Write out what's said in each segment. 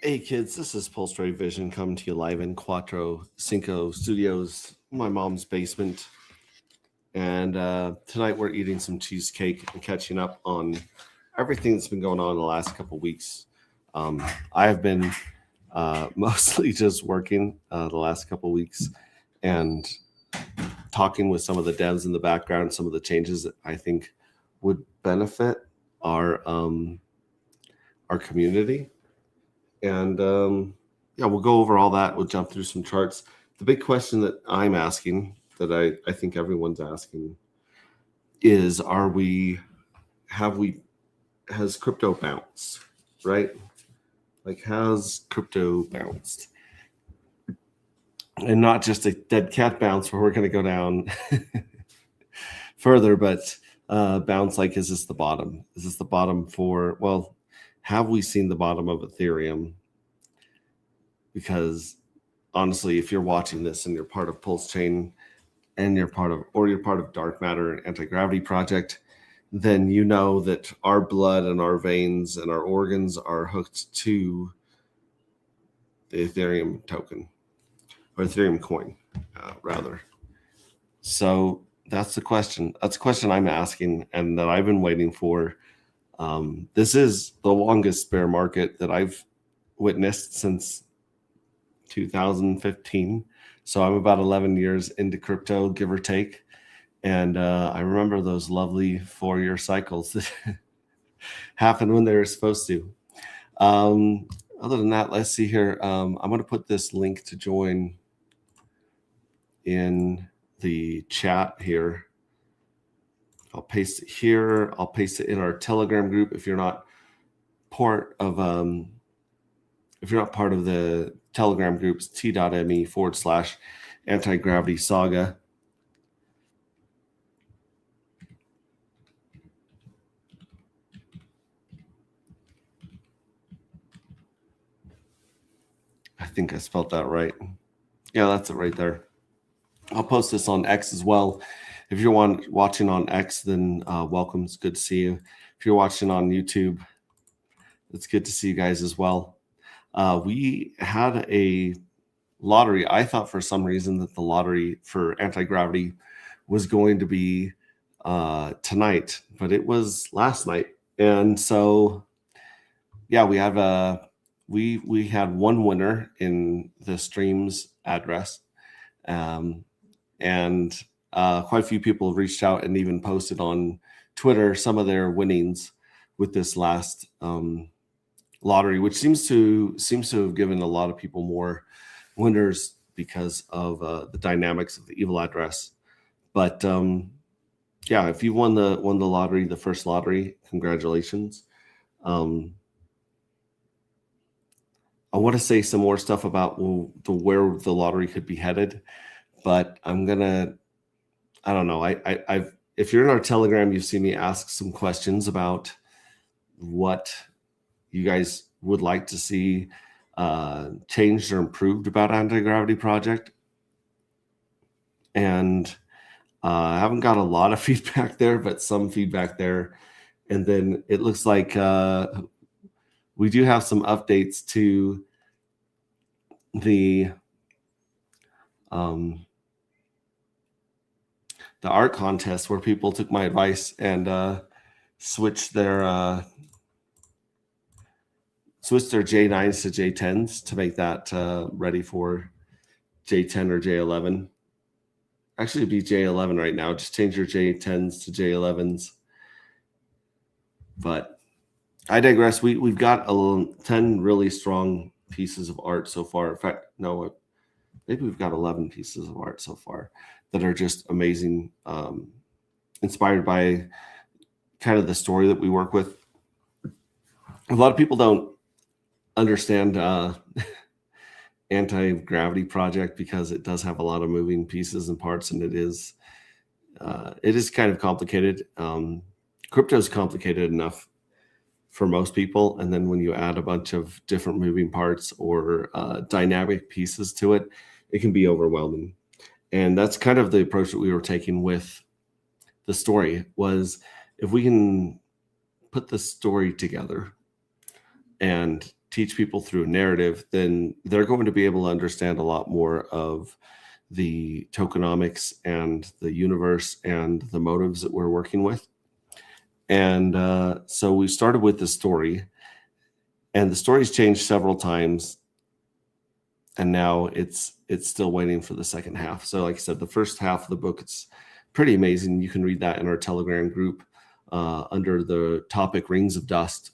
Hey kids, this is Pulse Ray Vision coming to you live in Quattro Cinco Studios, my mom's basement. And tonight we're eating some cheesecake and catching up on everything that's been going on the last couple weeks. I have been mostly just working the last couple weeks and talking with some of the devs in the background, some of the changes that I think would benefit our community. And yeah, we'll go over all that. We'll jump through some charts. The big question that I'm asking, that I think everyone's asking, is has crypto bounced, right? Like, has crypto bounced? And not just a dead cat bounce where we're going to go down further, but bounce like, is this the bottom? Is this the bottom well, have we seen the bottom of Ethereum? Because honestly, if you're watching this and you're part of Pulse Chain and you're part of Dark Matter and Anti-Gravity Project, then you know that our blood and our veins and our organs are hooked to the Ethereum token, or Ethereum coin, rather. So that's the question. That's the question I'm asking and that I've been waiting for. This is the longest bear market that I've witnessed since 2015. So I'm about 11 years into crypto, give or take. And I remember those lovely 4-year cycles that happened when they were supposed to. Other than that, let's see here. I'm going to put this link to join in the chat here. I'll paste it here. I'll paste it in our Telegram group. If you're not part of the Telegram groups, t.me/anti-gravity saga. I think I spelled that right. Yeah, that's it right there. I'll post this on X as well. If you're watching on X, then welcome. It's good to see you. If you're watching on YouTube, it's good to see you guys as well. We had a lottery. I thought for some reason that the lottery for Anti-Gravity was going to be tonight, but it was last night. And so, yeah, we have we had one winner in the stream's address, and quite a few people have reached out and even posted on Twitter some of their winnings with this last lottery, which seems to have given a lot of people more winners because of the dynamics of the evil address. But yeah, if you won the lottery, the first lottery, congratulations. I want to say some more stuff about where the lottery could be headed, but I don't know. If you're in our Telegram, you've seen me ask some questions about what you guys would like to see changed or improved about Anti-Gravity Project. And I haven't got a lot of feedback there, but some feedback there. And then it looks like we do have some updates to the art contest where people took my advice and switched their J9s to J10s to make that ready for J10 or J11. Actually, it'd be J11 right now. Just change your J10s to J11s. But I digress. We've got 10 really strong pieces of art so far. In fact, no, maybe we've got 11 pieces of art so far that are just amazing, inspired by kind of the story that we work with. A lot of people don't understand Anti-Gravity Project because it does have a lot of moving pieces and parts, and it is kind of complicated. Crypto is complicated enough for most people, and then when you add a bunch of different moving parts or dynamic pieces to it, it can be overwhelming. And that's kind of the approach that we were taking with the story, was if we can put the story together and teach people through narrative, then they're going to be able to understand a lot more of the tokenomics and the universe and the motives that we're working with. And so we started with the story, and the story's changed several times, and now it's still waiting for the second half. So like I said, the first half of the book, it's pretty amazing. You can read that in our Telegram group under the topic Rings of Dust.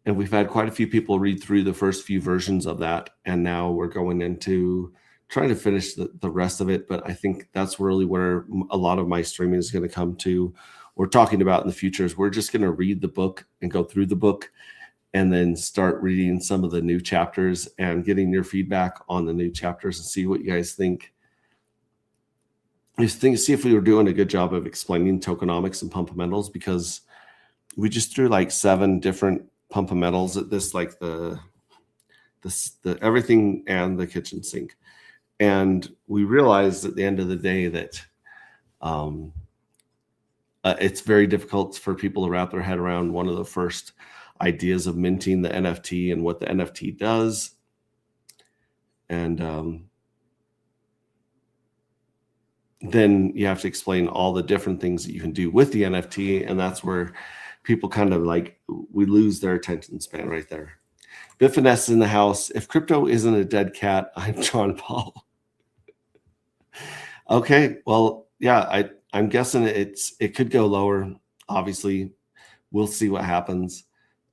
And we've had quite a few people read through the first few versions of that, and now we're going into trying to finish the rest of it. But I think that's really where a lot of my streaming is going to come to. We're talking about in the future is we're just going to read the book and go through the book, and then start reading some of the new chapters and getting your feedback on the new chapters and see what you guys think. See if we were doing a good job of explaining tokenomics and Pumpamentals, because we just threw like 7 different Pumpamentals at this, like the everything and the kitchen sink. And we realized at the end of the day that it's very difficult for people to wrap their head around one of the first ideas of minting the NFT and what the NFT does. And then you have to explain all the different things that you can do with the NFT. And that's where people kind of like, we lose their attention span right there. Bifiness in the house. If crypto isn't a dead cat, I'm John Paul. Okay, well, yeah, I'm guessing it could go lower. Obviously, we'll see what happens,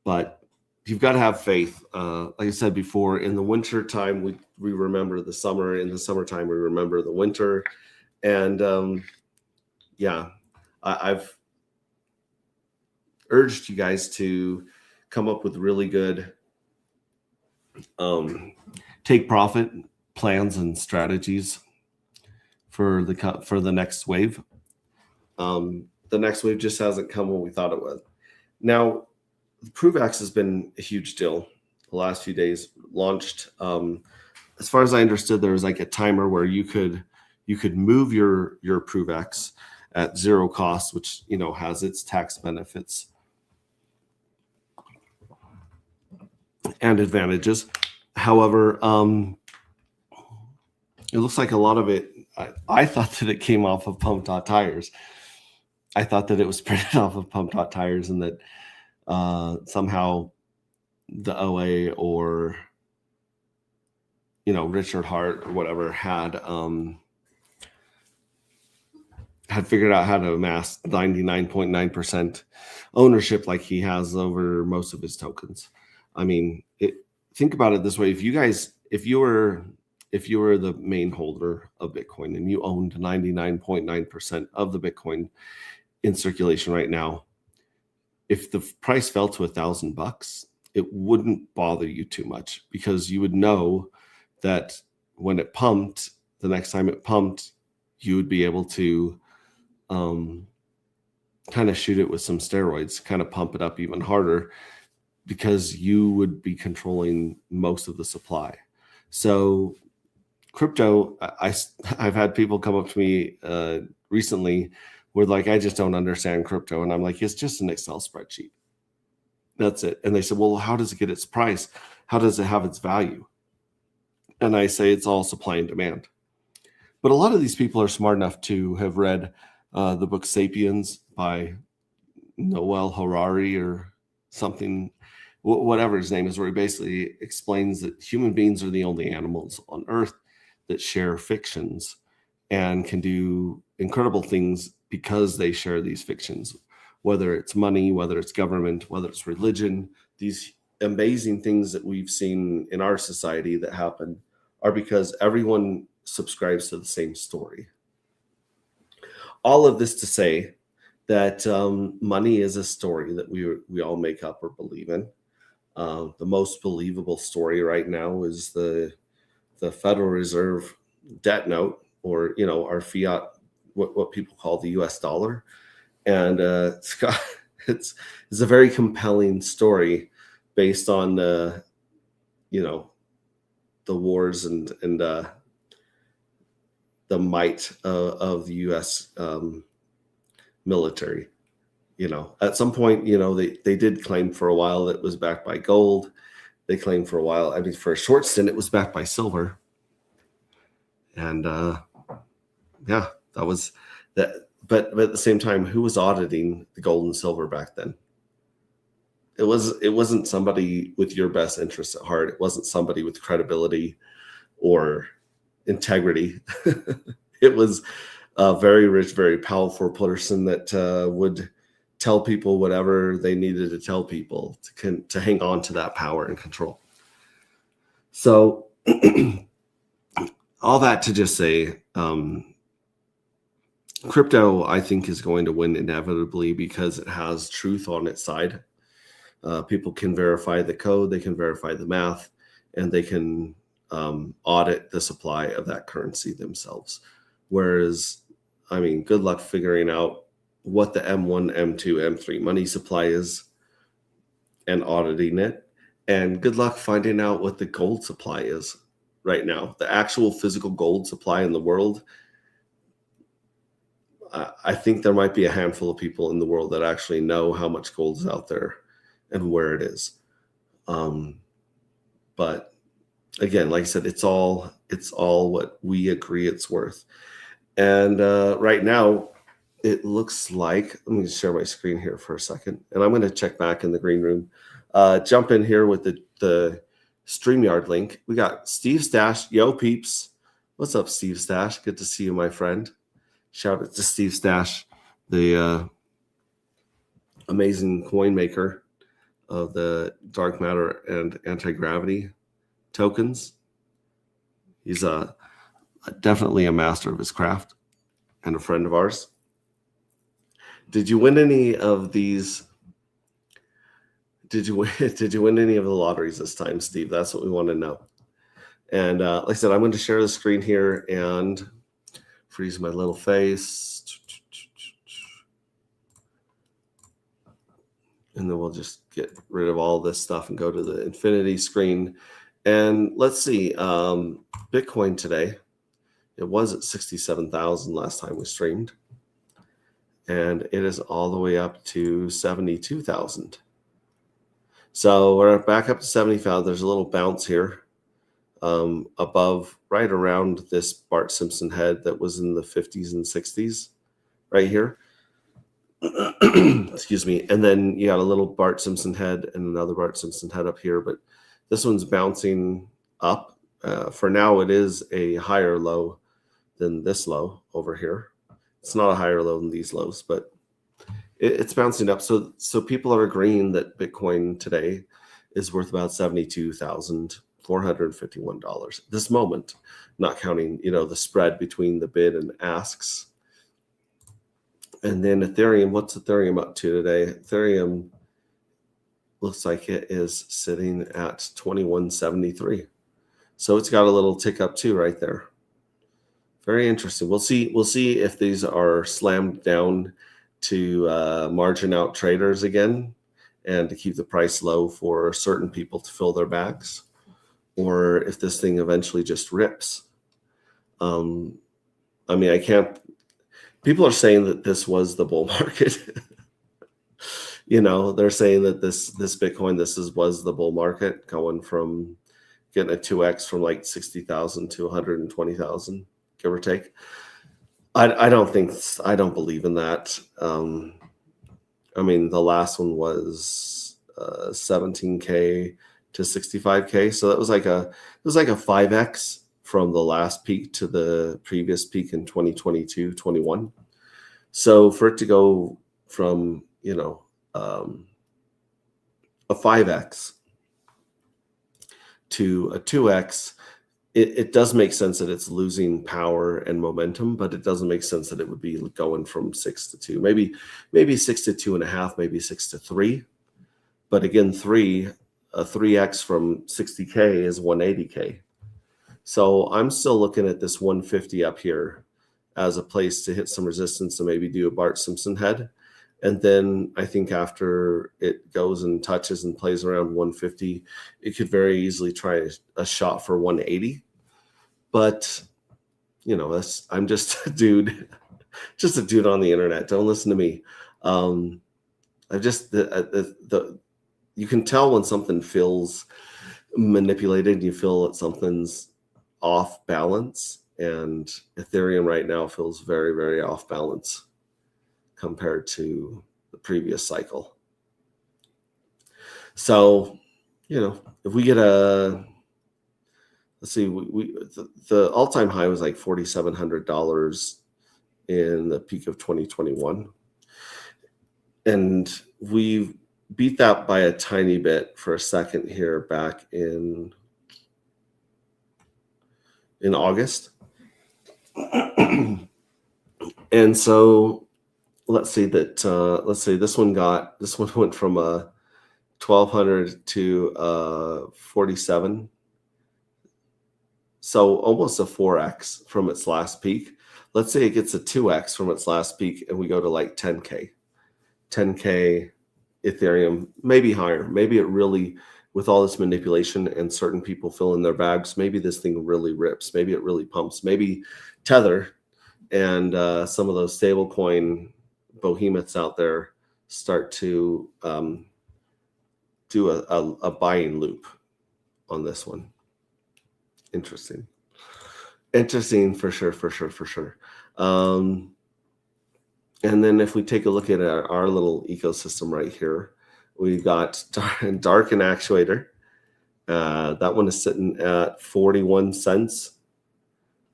but you've got to have faith. Like I said before, in the winter time, we remember the summer. In the summertime, we remember the winter. And yeah, I've urged you guys to come up with really good take profit plans and strategies for the next wave. The next wave just hasn't come when we thought it would. Now, ProveX has been a huge deal the last few days. Launched, as far as I understood, there was like a timer where you could move your ProveX at zero cost, which has its tax benefits and advantages. However, it looks like a lot of it, I thought that it came off of Pump.Tires. I thought that it was printed off of Pump.Tires, and that somehow the OA or Richard Hart or whatever had figured out how to amass 99.9% ownership like he has over most of his tokens. I mean, think about it this way: if you were the main holder of Bitcoin and you owned 99.9% of the Bitcoin in circulation right now, if the price fell to $1,000, it wouldn't bother you too much, because you would know that when it pumped, the next time it pumped, you would be able to kind of shoot it with some steroids, kind of pump it up even harder, because you would be controlling most of the supply. So crypto, I've had people come up to me recently where like, I just don't understand crypto. And I'm like, it's just an Excel spreadsheet. That's it. And they said, well, how does it get its price? How does it have its value? And I say, it's all supply and demand. But a lot of these people are smart enough to have read the book Sapiens by Noel Harari or something, whatever his name is, where he basically explains that human beings are the only animals on Earth that share fictions and can do incredible things because they share these fictions, whether it's money, whether it's government, whether it's religion. These amazing things that we've seen in our society that happen are because everyone subscribes to the same story. All of this to say that money is a story that we all make up or believe in. The most believable story right now is the Federal Reserve debt note, or our fiat, what people call the U.S. dollar, and it's a very compelling story based on the wars and the might of the U.S. Military. At some point, they did claim for a while that it was backed by gold, they claimed for a while. I mean, for a short stint, it was backed by silver. And yeah, that was that. But at the same time, who was auditing the gold and silver back then? It wasn't somebody with your best interests at heart. It wasn't somebody with credibility or integrity. It was a very rich, very powerful person that would tell people whatever they needed to tell people to hang on to that power and control. So all that to just say, crypto, I think, is going to win inevitably because it has truth on its side. People can verify the code, they can verify the math, and they can audit the supply of that currency themselves. Whereas, I mean, good luck figuring out what the M1, M2, M3 money supply is and auditing it. And good luck finding out what the gold supply is right now. The actual physical gold supply in the world, I think there might be a handful of people in the world that actually know how much gold is out there and where it is. But again, like I said, it's all what we agree it's worth. And right now, it looks like, let me share my screen here for a second, and I'm going to check back in the green room. Jump in here with the StreamYard link. We got Steve Stash. Yo, peeps. What's up, Steve Stash? Good to see you, my friend. Shout out to Steve Stash, the amazing coin maker of the dark matter and anti-gravity tokens. He's definitely a master of his craft and a friend of ours. Did you win any of these? Did you win any of the lotteries this time, Steve? That's what we want to know. And like I said, I'm going to share the screen here and freeze my little face. And then we'll just get rid of all this stuff and go to the infinity screen. And let's see, Bitcoin today, it was at 67,000 last time we streamed. And it is all the way up to 72,000. So we're back up to 70,000. There's a little bounce here above, right around this Bart Simpson head that was in the 50s and 60s, right here. Excuse me. And then you got a little Bart Simpson head and another Bart Simpson head up here, but this one's bouncing up. For now, it is a higher low than this low over here. It's not a higher low than these lows, but it's bouncing up. So people are agreeing that Bitcoin today is worth about $72,451 at this moment, not counting, the spread between the bid and asks. And then Ethereum, what's Ethereum up to today? Ethereum looks like it is sitting at 2173. So it's got a little tick up too right there. Very interesting. We'll see if these are slammed down to margin out traders again and to keep the price low for certain people to fill their bags, or if this thing eventually just rips. I mean, I can't. People are saying that this was the bull market. They're saying that this Bitcoin, was the bull market, going from getting a 2x from like 60,000 to 120,000, give or take. I don't believe in that. I mean, the last one was 17K to 65K. So that was like a 5x from the last peak to the previous peak in 2022, 21. So for it to go from, a 5x to a 2x, it does make sense that it's losing power and momentum, but it doesn't make sense that it would be going from 6 to 2, maybe 6 to 2.5, maybe 6 to 3. But again, a 3x from 60K is 180K. So I'm still looking at this 150 up here as a place to hit some resistance and maybe do a Bart Simpson head. And then I think after it goes and touches and plays around 150, it could very easily try a shot for 180. But, I'm just a dude, on the internet. Don't listen to me. You can tell when something feels manipulated. You feel that something's off balance, and Ethereum right now feels very, very off balance compared to the previous cycle. So, if we get let's see, the all-time high was like $4,700 in the peak of 2021. And we beat that by a tiny bit for a second here back in August. And so let's see this one went from 1,200 to 47. So almost a 4x from its last peak. Let's say it gets a 2x from its last peak and we go to like 10K Ethereum, maybe higher. Maybe it really, with all this manipulation and certain people fill in their bags, maybe this thing really rips. Maybe it really pumps. Maybe Tether and some of those stablecoin behemoths out there start to do a buying loop on this one. Interesting for sure. And then if we take a look at our little ecosystem right here, we've got Dark and Actuator. That one is sitting at 41 cents.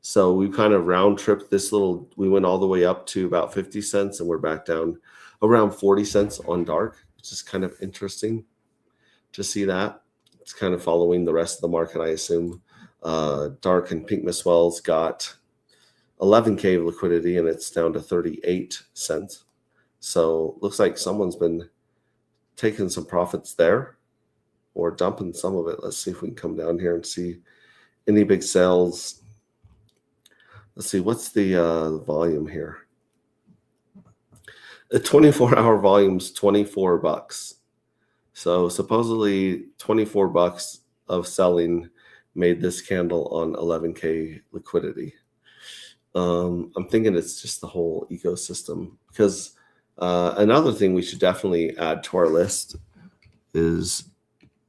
So we kind of round tripped this we went all the way up to about 50 cents and we're back down around 40 cents on Dark, which is kind of interesting to see that. It's kind of following the rest of the market, I assume. Dark and Pink Miswell's got 11K of liquidity and it's down to 38 cents. So looks like someone's been taking some profits there or dumping some of it. Let's see if we can come down here and see any big sales. Let's see, what's the volume here? The 24-hour volume's $24. So supposedly $24 of selling made this candle on 11K liquidity. I'm thinking it's just the whole ecosystem, because another thing we should definitely add to our list is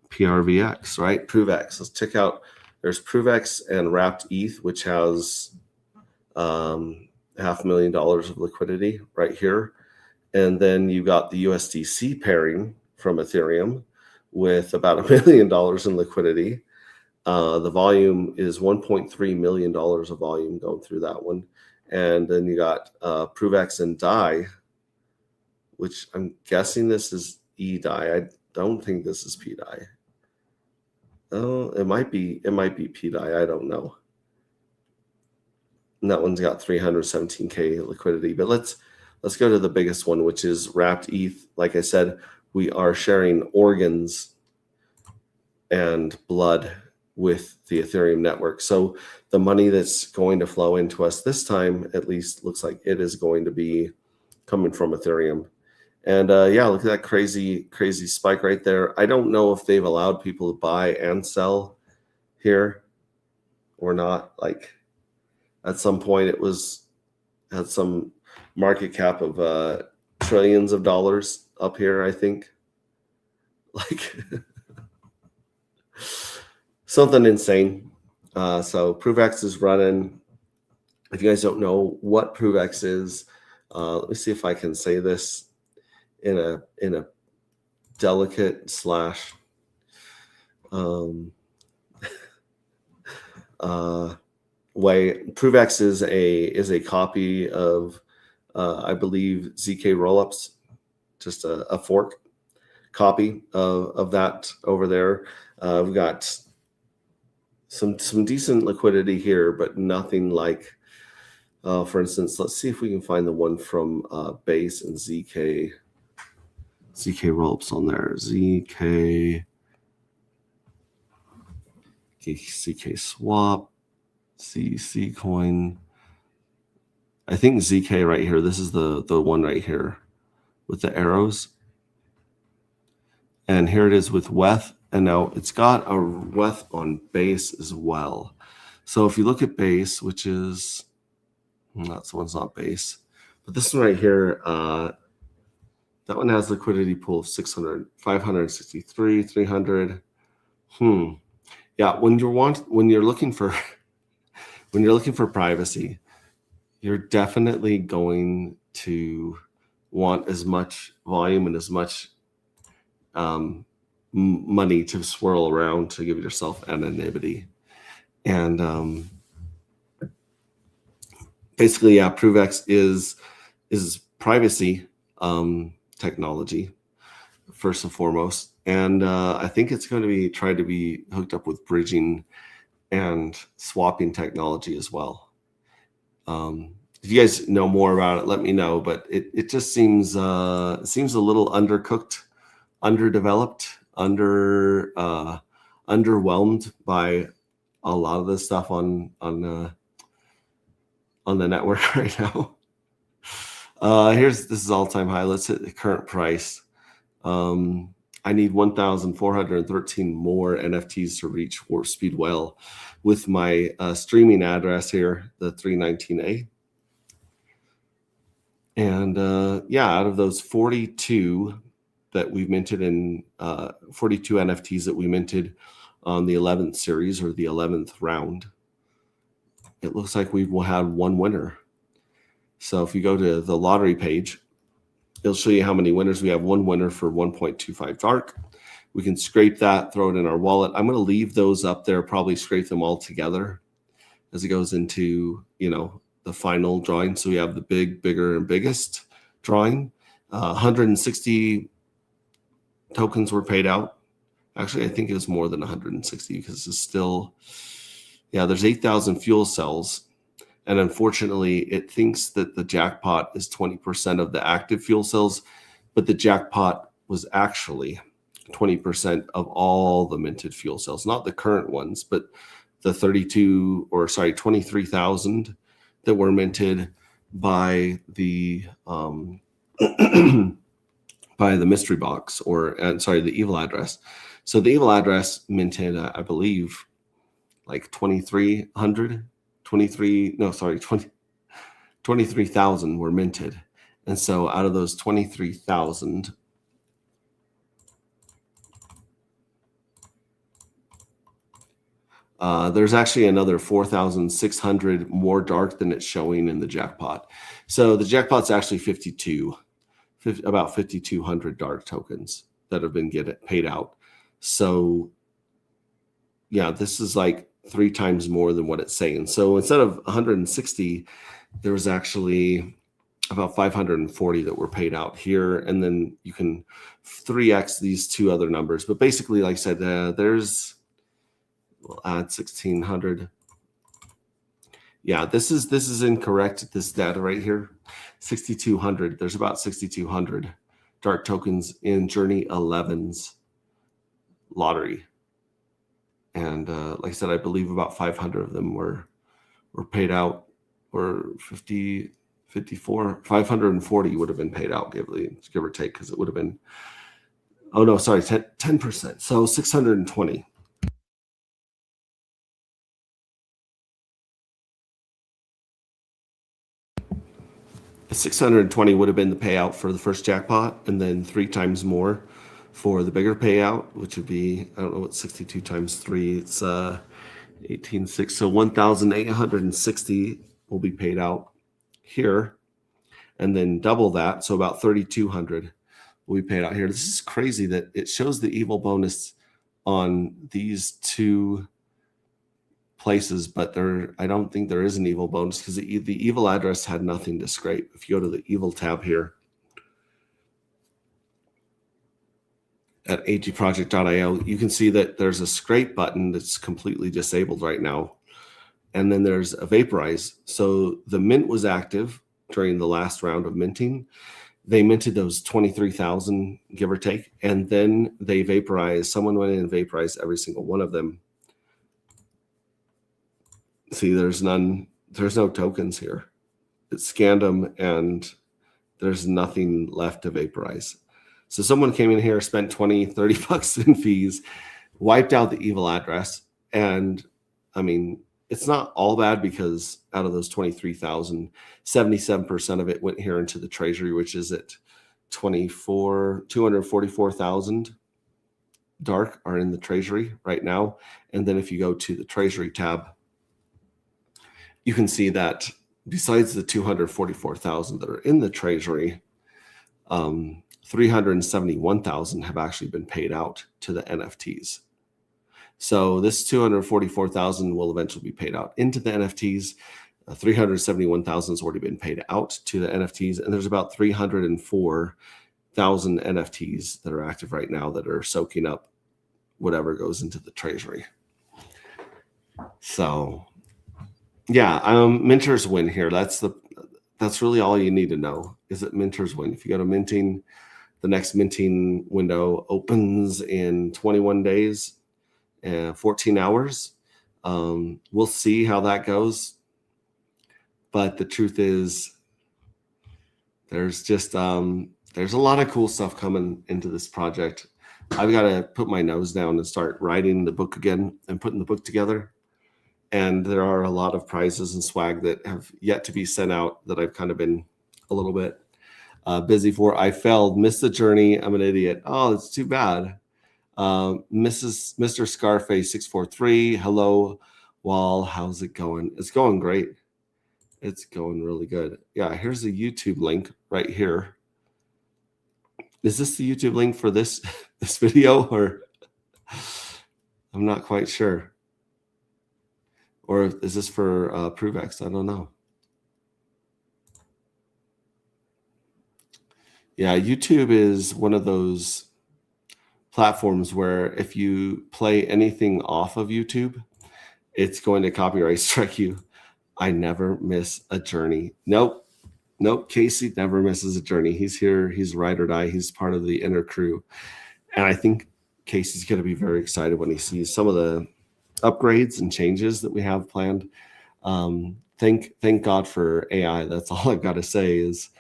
PRVX, right? ProveX. Let's check out, there's ProveX and Wrapped ETH, which has $500,000 of liquidity right here. And then you got the USDC pairing from Ethereum with about $1 million in liquidity. The volume is $1.3 million of volume going through that one. And then you got ProveX and DAI, which I'm guessing this is eDAI. I don't think this is pDAI. Oh, it might be pDAI. I don't know. And that one's got 317K liquidity. But let's go to the biggest one, which is Wrapped ETH. Like I said, we are sharing organs and blood with the Ethereum network. So the money that's going to flow into us this time, at least looks like it is going to be coming from Ethereum. And yeah, look at that crazy spike right there. I don't know if they've allowed people to buy and sell here or not. Like at some point it had some market cap of trillions of dollars up here, I think. Like something insane. So ProveX is running. If you guys don't know what ProveX is, let me see if I can say this in a delicate slash way. ProveX is a copy of I believe ZK Rollups, just a fork copy of that over there. We've got some decent liquidity here, but nothing like, for instance, let's see if we can find the one from Base and ZK Rollups on there. ZK Swap, CC Coin. I think ZK right here. This is the one right here with the arrows. And here it is with WETH. And now it's got a WETH on Base as well. So if you look at Base, which is, that one's not Base, but this one right here, that one has liquidity pool of 600, 563, 300. Yeah, when you're looking for when you're looking for privacy, you're definitely going to want as much volume and as much money to swirl around to give yourself anonymity. And basically, yeah, ProveX is privacy technology first and foremost, and I think it's going to be try to be hooked up with bridging and swapping technology as well. If you guys know more about it, let me know. But it just seems a little undercooked, underdeveloped, underwhelmed by a lot of the stuff on the network right now. This is all-time high. Let's hit the current price. I need 1,413 more NFTs to reach Warp Speed Whale with my streaming address here, the 319A. And out of those 42 that we've minted in 42 NFTs that we minted on the 11th series or the 11th round, it looks like we will have one winner. So if you go to the lottery page, it'll show you how many winners. We have one winner for 1.25 dark. We can scrape that, throw it in our wallet. I'm going to leave those up there, probably scrape them all together as it goes into, the final drawing. So we have the big, bigger, and biggest drawing. 160 tokens were paid out. Actually, I think it was more than 160 because it's still, there's 8,000 fuel cells. And unfortunately, it thinks that the jackpot is 20% of the active fuel cells, but the jackpot was actually 20% of all the minted fuel cells, not the current ones, but the 23,000 that were minted by the by the mystery box the evil address. So the evil address minted, I believe, like 23,000 were minted. And so out of those 23,000, there's actually another 4,600 more dark than it's showing in the jackpot. So the jackpot's actually about 5,200 dark tokens that have been paid out. So yeah, this is like 3 times more than what it's saying. So instead of 160, there was actually about 540 that were paid out here. And then you can 3x these two other numbers. But basically, like I said, we'll add 1,600. Yeah, this is incorrect, this data right here. 6,200. There's about 6,200 dark tokens in Journey 11's lottery. And like I said, I believe about 500 of them were paid out, or 54, 540 would have been paid out, give or take, because it would have been, 10%. So 620. 620 would have been the payout for the first jackpot, and then 3 times more for the bigger payout, which would be, I don't know what 62 times 3, it's 18.6. So 1,860 will be paid out here, and then double that, so about 3,200 will be paid out here. This is crazy that it shows the evil bonus on these two places, but I don't think there is an evil bonus because the evil address had nothing to scrape. If you go to the evil tab here at agproject.io, you can see that there's a scrape button that's completely disabled right now. And then there's a vaporize. So the mint was active during the last round of minting. They minted those 23,000, give or take, and then they vaporized. Someone went in and vaporized every single one of them. See, there's no tokens here. It scanned them and there's nothing left to vaporize. So someone came in here, spent 20, 30 bucks in fees, wiped out the evil address. And I mean, it's not all bad because out of those 23,000, 77% of it went here into the treasury, which is at 244,000. dark are in the treasury right now. And then if you go to the treasury tab, you can see that besides the 244,000 that are in the treasury, 371,000 have actually been paid out to the NFTs. So this 244,000 will eventually be paid out into the NFTs. 371,000 has already been paid out to the NFTs, and there's about 304,000 NFTs that are active right now that are soaking up whatever goes into the treasury. So, yeah, minters win here. That's really all you need to know, is that minters win. If you go to minting, the next minting window opens in 21 days and 14 hours. We'll see how that goes. But the truth is, there's just there's a lot of cool stuff coming into this project. I've got to put my nose down and start writing the book again and putting the book together. And there are a lot of prizes and swag that have yet to be sent out that I've kind of been a little bit busy for. I failed, missed the journey. I'm an idiot. Oh, it's too bad. Mr. Scarface 643. Hello, Wall. How's it going? It's going great. It's going really good. Yeah, here's the YouTube link right here. Is this the YouTube link for this video, or I'm not quite sure. Or is this for ProveX? I don't know. Yeah, YouTube is one of those platforms where if you play anything off of YouTube, it's going to copyright strike you. I never miss a journey. Nope. Casey never misses a journey. He's here. He's ride or die. He's part of the inner crew. And I think Casey's going to be very excited when he sees some of the upgrades and changes that we have planned. Thank God for AI. That's all I've got to say is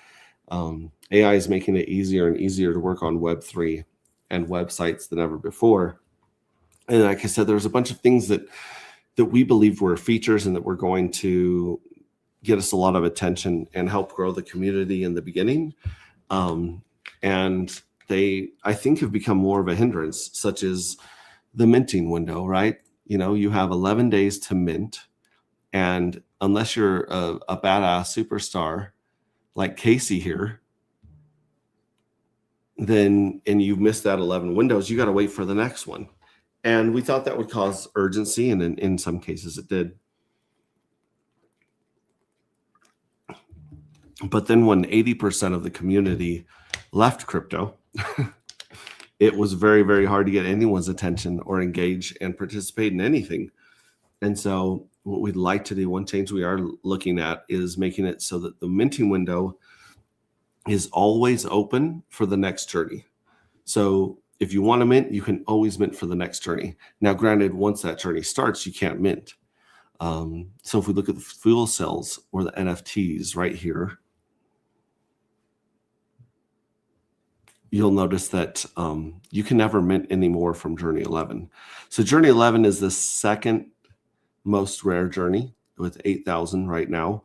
AI is making it easier and easier to work on Web3 and websites than ever before. And like I said, there's a bunch of things that we believed were features and that were going to get us a lot of attention and help grow the community in the beginning. And they, I think, have become more of a hindrance, such as the minting window, right? You know, you have 11 days to mint. And unless you're a badass superstar like Casey here, then, and you've missed that 11 windows, you got to wait for the next one. And we thought that would cause urgency, and in some cases it did. But then when 80% of the community left crypto, it was very, very hard to get anyone's attention or engage and participate in anything. And so what we'd like to do, one change we are looking at, is making it so that the minting window is always open for the next journey. So if you want to mint, you can always mint for the next journey. Now, granted, once that journey starts, you can't mint. So if we look at the fuel cells or the NFTs right here, you'll notice that you can never mint anymore from Journey 11. So Journey 11 is the second most rare journey with 8,000 right now.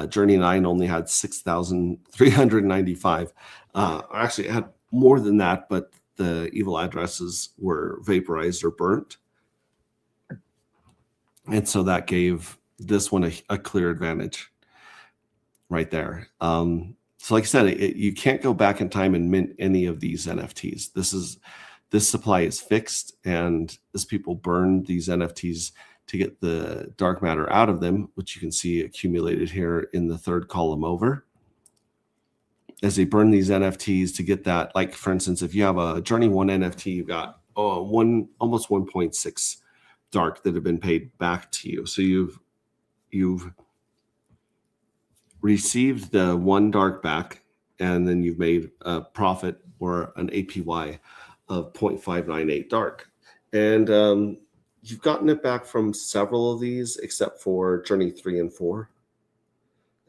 Journey 9 only had 6,395. Actually, it had more than that, but the evil addresses were vaporized or burnt. And so that gave this one a clear advantage right there. So like I said, you can't go back in time and mint any of these NFTs. This supply is fixed, and as people burn these NFTs to get the dark matter out of them, which you can see accumulated here in the third column over, as they burn these NFTs to get that, like for instance, if you have a Journey 1 NFT, you've got almost 1.6 dark that have been paid back to you. So you've received the one dark back, and then you've made a profit or an APY of 0.598 dark. And you've gotten it back from several of these, except for Journey 3 and 4.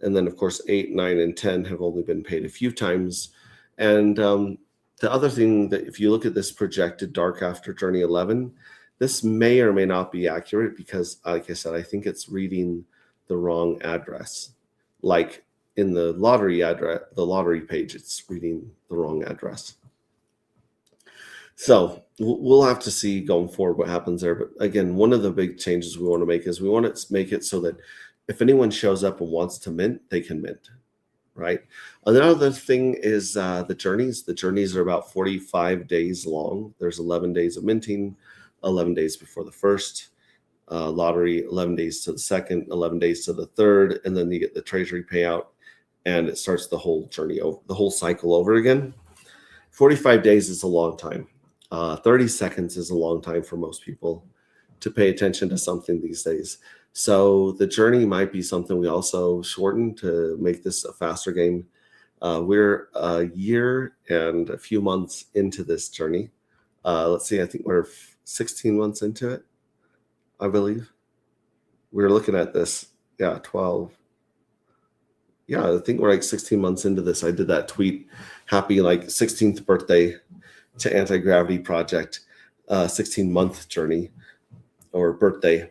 And then, of course, 8, 9, and 10 have only been paid a few times. And the other thing, that if you look at this projected dark after Journey 11, this may or may not be accurate because, like I said, I think it's reading the wrong address. Like in the lottery address, the lottery page, it's reading the wrong address. So we'll have to see going forward what happens there. But again, one of the big changes we want to make is we want to make it so that if anyone shows up and wants to mint, they can mint, right? Another thing is the journeys. The journeys are about 45 days long. There's 11 days of minting, 11 days before the first lottery, 11 days to the second, 11 days to the third, and then you get the treasury payout, and it starts the whole journey over, the whole cycle over again. 45 days is a long time. 30 seconds is a long time for most people to pay attention to something these days. So the journey might be something we also shorten to make this a faster game. We're a year and a few months into this journey. Let's see, I think we're 16 months into it, I believe. We're looking at this. Yeah, 12. Yeah, I think we're like 16 months into this. I did that tweet, happy like 16th birthday to Anti-Gravity Project, 16-month journey or birthday.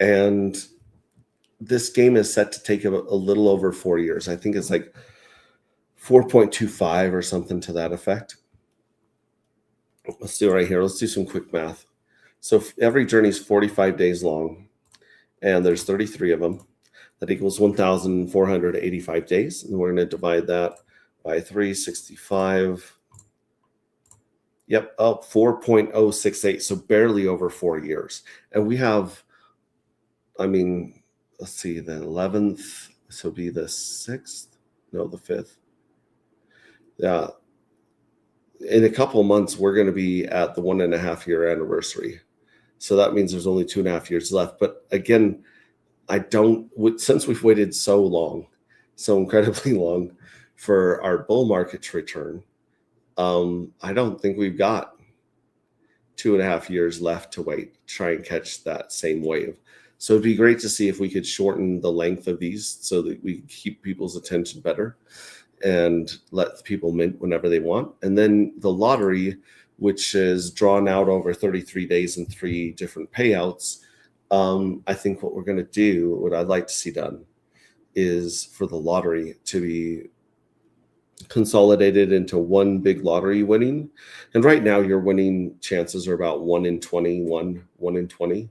And this game is set to take a little over 4 years. I think it's like 4.25 or something to that effect. Let's do it right here. Let's do some quick math. So every journey is 45 days long, and there's 33 of them. That equals 1,485 days. And we're going to divide that by 365. Yep, up 4.068, so barely over 4 years. And we have, I mean, let's see, the 11th, so be the 6th, no, the 5th. Yeah, in a couple of months, we're going to be at the 1.5 year anniversary. So that means there's only 2.5 years left. But again, since we've waited so long, so incredibly long for our bull market to return, I don't think we've got 2.5 years left to wait, try and catch that same wave. So it'd be great to see if we could shorten the length of these so that we keep people's attention better and let people mint whenever they want. And then the lottery, which is drawn out over 33 days and 3 different payouts. I think what we're going to do, what I'd like to see done, is for the lottery to be consolidated into one big lottery winning. And right now your winning chances are about 1 in 20, 1 in 20.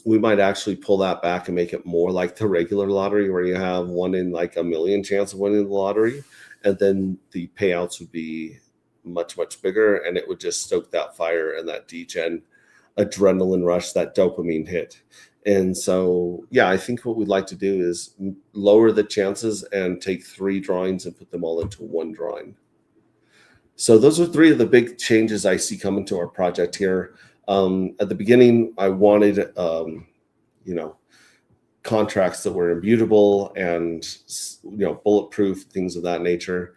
We might actually pull that back and make it more like the regular lottery where you have 1 in like a million chance of winning the lottery. And then the payouts would be much, much bigger, and it would just stoke that fire and that degen adrenaline rush, that dopamine hit. And so, yeah, I think what we'd like to do is lower the chances and take 3 drawings and put them all into one drawing. So those are 3 of the big changes I see coming to our project here. At the beginning, I wanted, contracts that were immutable and, bulletproof, things of that nature.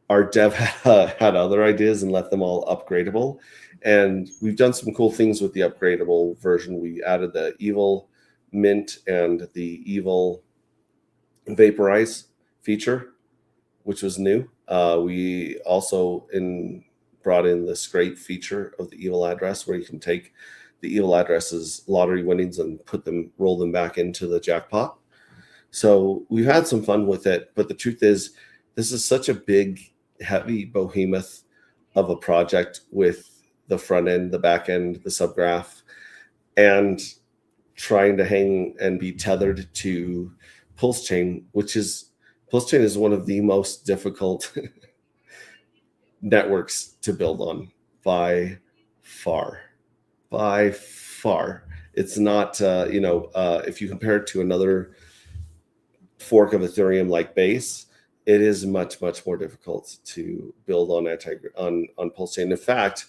Our dev had other ideas and left them all upgradable. And we've done some cool things with the upgradable version. We added the evil mint and the evil vaporize feature, which was new. We also brought in the scrape feature of the evil address, where you can take the evil addresses lottery winnings and roll them back into the jackpot. So we've had some fun with it, but the truth is, this is such a big, heavy behemoth of a project with the front end, the back end, the subgraph, and trying to hang and be tethered to Pulse Chain, Pulse Chain is one of the most difficult networks to build on by far. It's not, if you compare it to another fork of Ethereum like Base, it is much, much more difficult to build on Pulse Chain. In fact,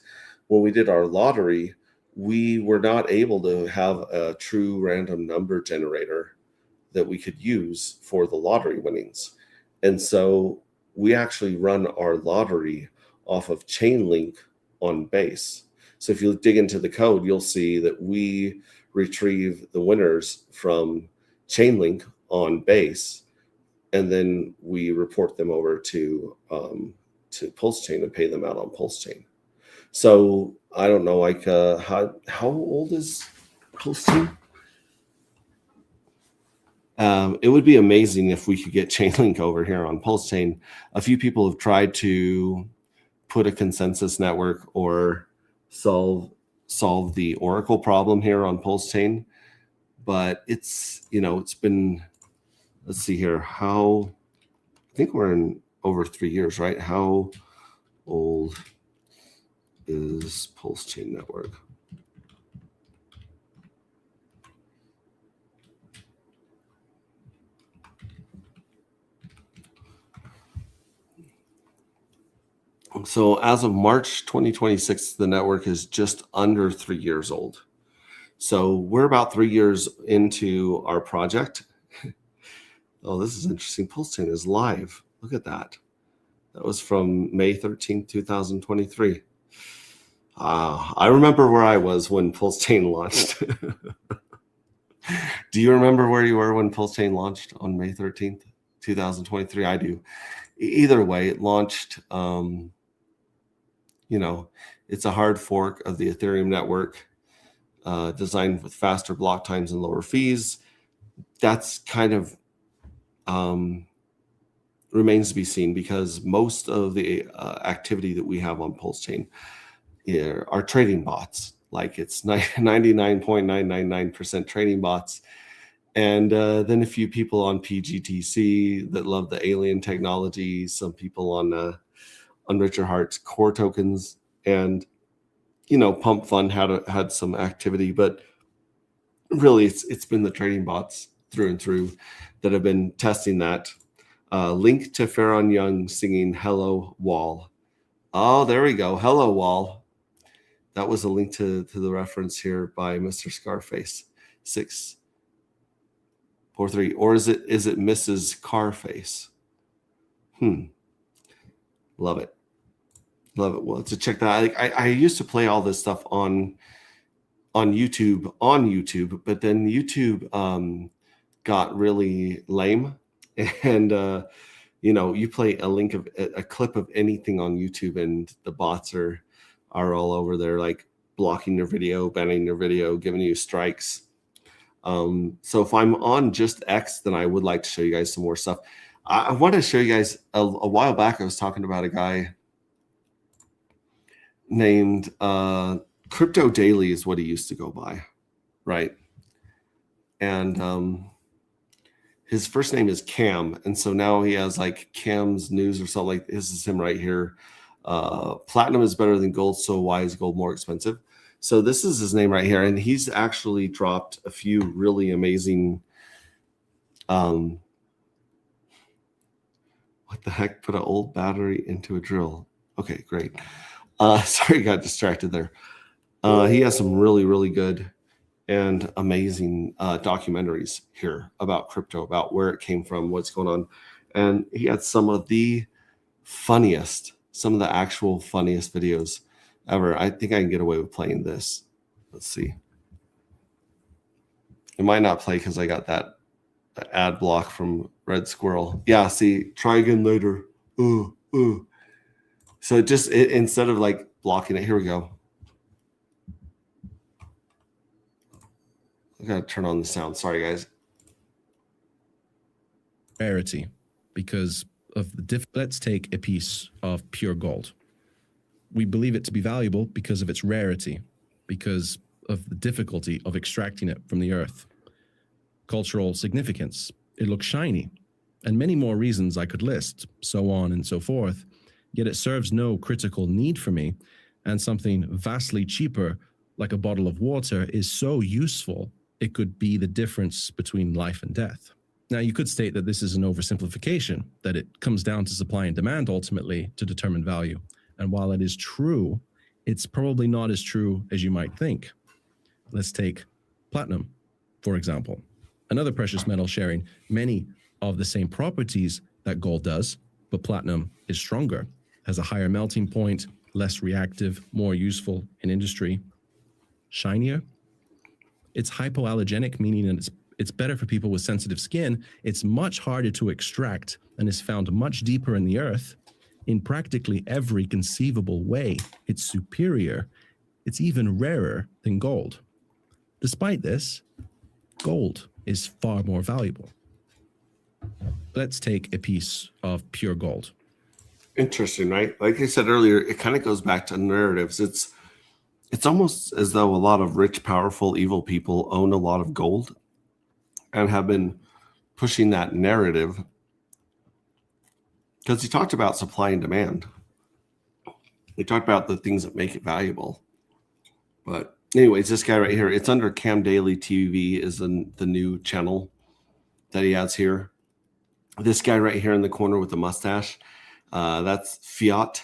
when we did our lottery, we were not able to have a true random number generator that we could use for the lottery winnings. And so we actually run our lottery off of Chainlink on Base. So if you dig into the code, you'll see that we retrieve the winners from Chainlink on Base, and then we report them over to Pulse Chain and pay them out on Pulse Chain. So I don't know, like how old is Pulse Chain? It would be amazing if we could get Chainlink over here on Pulse Chain. A few people have tried to put a consensus network or solve the Oracle problem here on Pulse Chain. But it's been, let's see here, I think we're in over 3 years, right? How old is Pulse Chain Network? So as of March 2026, the network is just under 3 years old. So we're about 3 years into our project. Oh, this is interesting. Pulse Chain is live. Look at that. That was from May 13th, 2023. I remember where I was when Pulse Chain launched. Do you remember where you were when Pulse Chain launched on May 13th, 2023? I do. Either way, it launched, it's a hard fork of the Ethereum network, designed with faster block times and lower fees. That's kind of remains to be seen, because most of the activity that we have on Pulse Chain are trading bots. Like, it's 99.999% trading bots. And then a few people on PGTC that love the alien technology, some people on Richard Hart's core tokens, and Pump Fund had some activity, but really it's been the trading bots through and through that have been testing that. Link to Farron Young singing "Hello Wall." Oh, there we go. Hello Wall. That was a link to the reference here by Mr. Scarface 643, or is it Mrs. Carface? Love it. Well, to check that, I used to play all this stuff on YouTube, but then YouTube got really lame, and you play a clip of anything on YouTube, and the bots are all over there, like blocking your video, banning your video, giving you strikes. So if I'm on just X, then I would like to show you guys some more stuff. I want to show you guys a while back. I was talking about a guy named Crypto Daily is what he used to go by, right? And his first name is Cam, and so now he has like Cam's News or something. Like, this is him right here. Platinum is better than gold, so why is gold more expensive? So this is his name right here, and he's actually dropped a few really amazing. What the heck? Put an old battery into a drill. Okay, great. Sorry, got distracted there. He has some really, really good and amazing documentaries here about crypto, about where it came from, what's going on. And he had some of the actual funniest videos ever. I think I can get away with playing this. Let's see. It might not play because I got that ad block from Red Squirrel. Yeah, see, try again later. So instead of like blocking it, here we go. I gotta turn on the sound. Sorry, guys. Rarity, because of let's take a piece of pure gold. We believe it to be valuable because of its rarity, because of the difficulty of extracting it from the earth. Cultural significance, it looks shiny, and many more reasons I could list, so on and so forth, yet it serves no critical need for me, and something vastly cheaper, like a bottle of water, is so useful it could be the difference between life and death. Now, you could state that this is an oversimplification, that it comes down to supply and demand ultimately to determine value. And while it is true, it's probably not as true as you might think. Let's take platinum, for example. Another precious metal sharing many of the same properties that gold does, but platinum is stronger, has a higher melting point, less reactive, more useful in industry, shinier. It's hypoallergenic, meaning that it's better for people with sensitive skin. It's much harder to extract and is found much deeper in the earth. In practically every conceivable way, it's superior. It's even rarer than gold. Despite this, gold is far more valuable. Let's take a piece of pure gold. Interesting, right? Like I said earlier, it kind of goes back to narratives. It's almost as though a lot of rich, powerful, evil people own a lot of gold and have been pushing that narrative, because he talked about supply and demand. He talked about the things that make it valuable. But anyways, this guy right here, it's under Cam Daily TV is the new channel that he has here. This guy right here in the corner with the mustache, that's Fiat.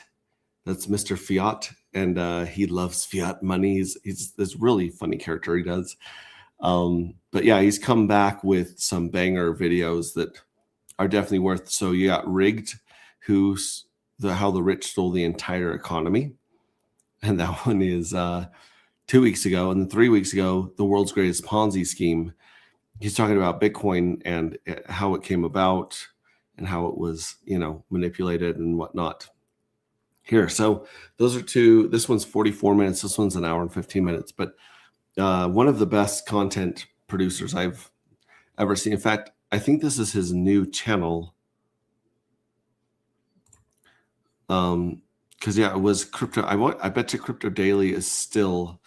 That's Mr. Fiat. And he loves fiat money. He's this really funny character he does. But yeah, he's come back with some banger videos that are definitely worth. So you got Rigged, who's how the rich stole the entire economy. And that one is 2 weeks ago. And then 3 weeks ago, the world's greatest Ponzi scheme. He's talking about Bitcoin and how it came about and how it was, manipulated and whatnot. Here, so those are two. This one's 44 minutes. This one's an hour and 15 minutes. But one of the best content producers I've ever seen. In fact, I think this is his new channel. Because yeah, it was crypto. I bet you Crypto Daily is still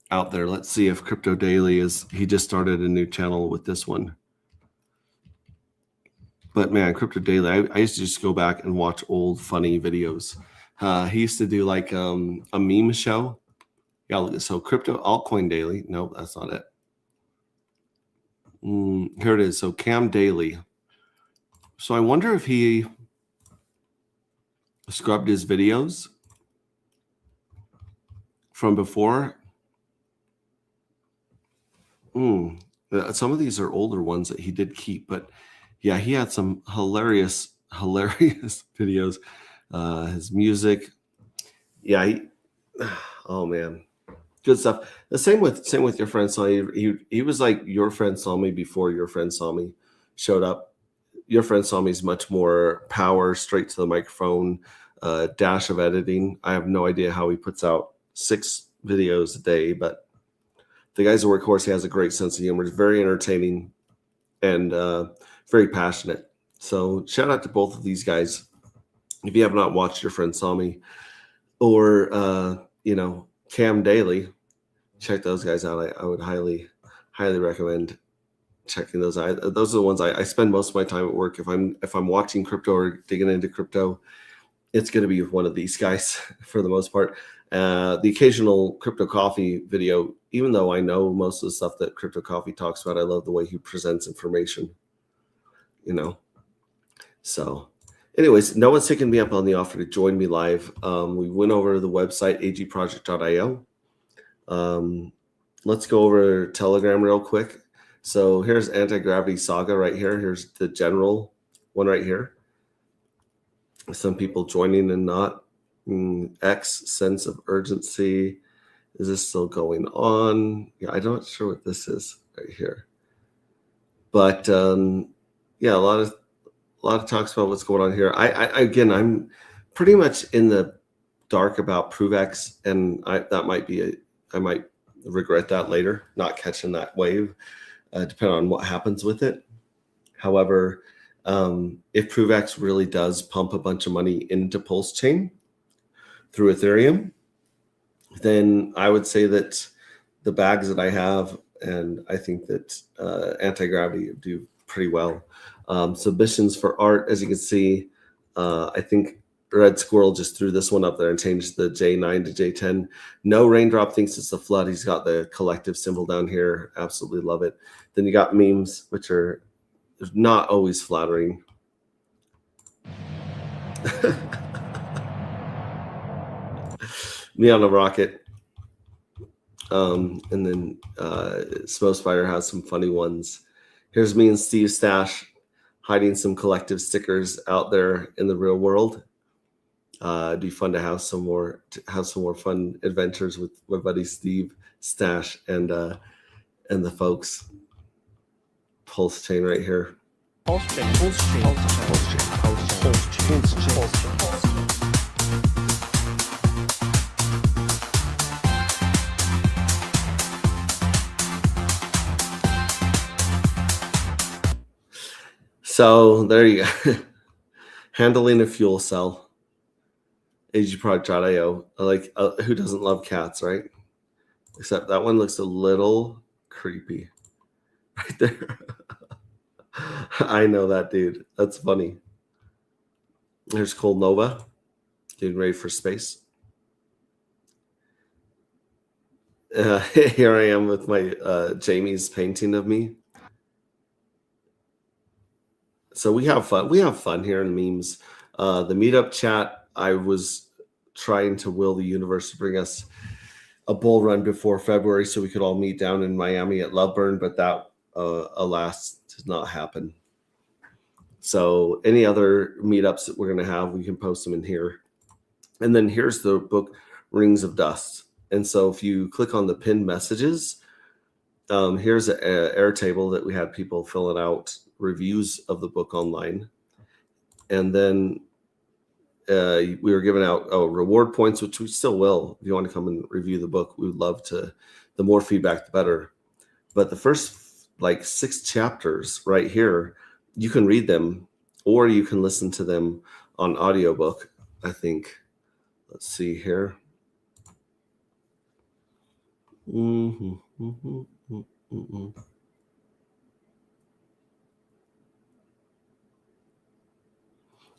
out there. Let's see if Crypto Daily is. He just started a new channel with this one. But man, Crypto Daily, I used to just go back and watch old funny videos. He used to do like a meme show. Yeah, so Crypto Altcoin Daily. No, that's not it. Here it is. So Cam Daily. So I wonder if he scrubbed his videos from before. Some of these are older ones that he did keep, but yeah, he had some hilarious videos. His music, yeah. Oh man, good stuff. The same with your friend saw me. He was like your friend saw me before your friend saw me showed up. Your friend saw me is much more power, straight to the microphone, dash of editing. I have no idea how he puts out 6 videos a day, but the guy's a workhorse. He has a great sense of humor. He's very entertaining and very passionate. So shout out to both of these guys. If you have not watched Your Friend Saw Me or, Cam Daily, check those guys out. I would highly recommend checking those out. Those are the ones I spend most of my time at work. If I'm watching crypto or digging into crypto, it's going to be with one of these guys for the most part. The occasional Crypto Coffee video, even though I know most of the stuff that Crypto Coffee talks about, I love the way he presents information, So anyways, no one's taking me up on the offer to join me live. We went over to the website, agproject.io. Let's go over Telegram real quick. So here's Anti-Gravity Saga right here. Here's the general one right here. Some people joining and not. X Sense of Urgency. Is this still going on? Yeah, I'm not sure what this is right here. But yeah, a lot of talks about what's going on here. I'm pretty much in the dark about ProveX, and I might regret that later, not catching that wave, depending on what happens with it. However, if ProveX really does pump a bunch of money into Pulse Chain through Ethereum, then I would say that the bags that I have, and I think that Anti-Gravity do pretty well. Submissions for art, as you can see, I think Red Squirrel just threw this one up there and changed the J9 to J10. No Raindrop thinks it's a flood. He's got the collective symbol down here. Absolutely love it. Then you got memes, which are not always flattering. Me on a rocket. And then Smoke Spider has some funny ones. Here's me and Steve Stash hiding some collective stickers out there in the real world. It'd be fun to have some more fun adventures with my buddy Steve Stash and the folks. Pulse Chain right here. Pulse Chain, Pulse Chain, Pulse Chain, Pulse Chain, Pulse Chain, Pulse Chain. So there you go. Handling a fuel cell. AGProduct.io. Like, who doesn't love cats, right? Except that one looks a little creepy right there. I know that, dude. That's funny. There's Cole Nova getting ready for space. Here I am with my Jamie's painting of me. So we have fun. We have fun here in memes. The meetup chat, I was trying to will the universe to bring us a bull run before February so we could all meet down in Miami at Loveburn, but that alas did not happen. So any other meetups that we're going to have, we can post them in here. And then here's the book Rings of Dust. And so if you click on the pinned messages, here's an Airtable that we had people filling out reviews of the book online. And then we were giving out reward points, which we still will. If you want to come and review the book, we would love to. The more feedback, the better. But the first like 6 chapters right here, you can read them or you can listen to them on audiobook, I think. Let's see here.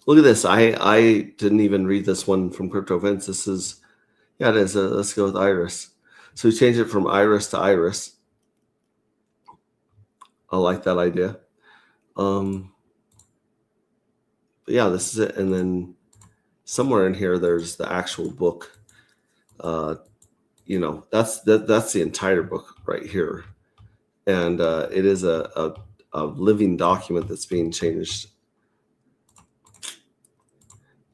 Look at this. I didn't even read this one from Crypto Vince. This is, yeah, it is. Let's go with Iris. So we changed it from Iris to Iris. I like that idea. But yeah, this is it. And then somewhere in here, there's the actual book. That's the entire book right here. And it is a living document that's being changed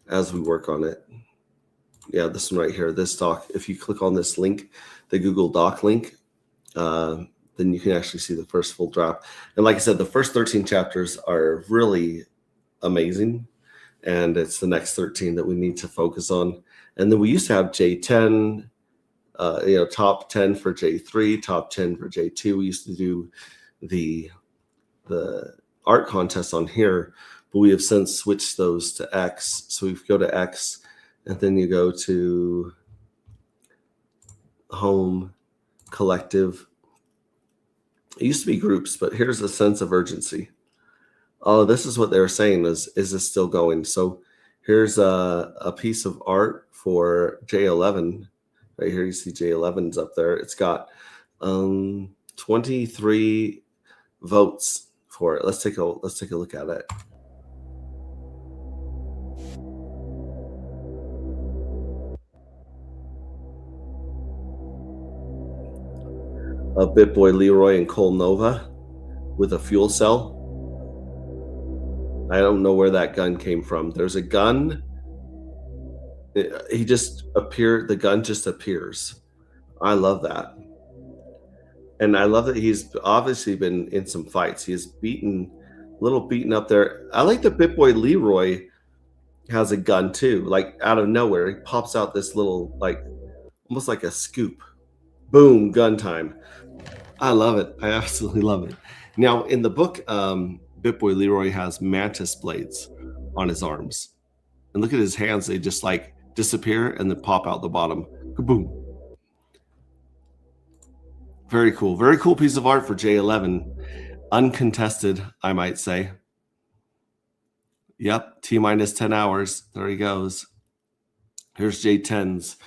as we work on it. Yeah, this one right here, this doc, if you click on this link, the Google Doc link, then you can actually see the first full draft. And like I said, the first 13 chapters are really amazing. And it's the next 13 that we need to focus on. And then we used to have J10, top 10 for J3, top 10 for J2. We used to do the art contest on here, but we have since switched those to X. So we go to X, and then you go to home, collective. It used to be groups, but here's a sense of urgency. Oh, this is what they were saying is this still going? So here's a piece of art for J11. Right here, you see J11's up there. It's got 23 votes for it. Let's take a look at it. BitBoy Leroy and Cole Nova with a fuel cell. I don't know where that gun came from. There's a gun. He just appeared. The gun just appears. I love that. And I love that he's obviously been in some fights. He is beaten, a little beaten up there. I like that BitBoy Leroy has a gun too. Like out of nowhere, he pops out this little, like almost like a scoop. Boom, gun time. I love it. I absolutely love it. Now in the book, BitBoy Leroy has mantis blades on his arms. And look at his hands. They just like disappear and then pop out the bottom. Kaboom. Very cool. Very cool piece of art for J11. Uncontested, I might say. Yep. T-minus 10 hours. There he goes. Here's J10's.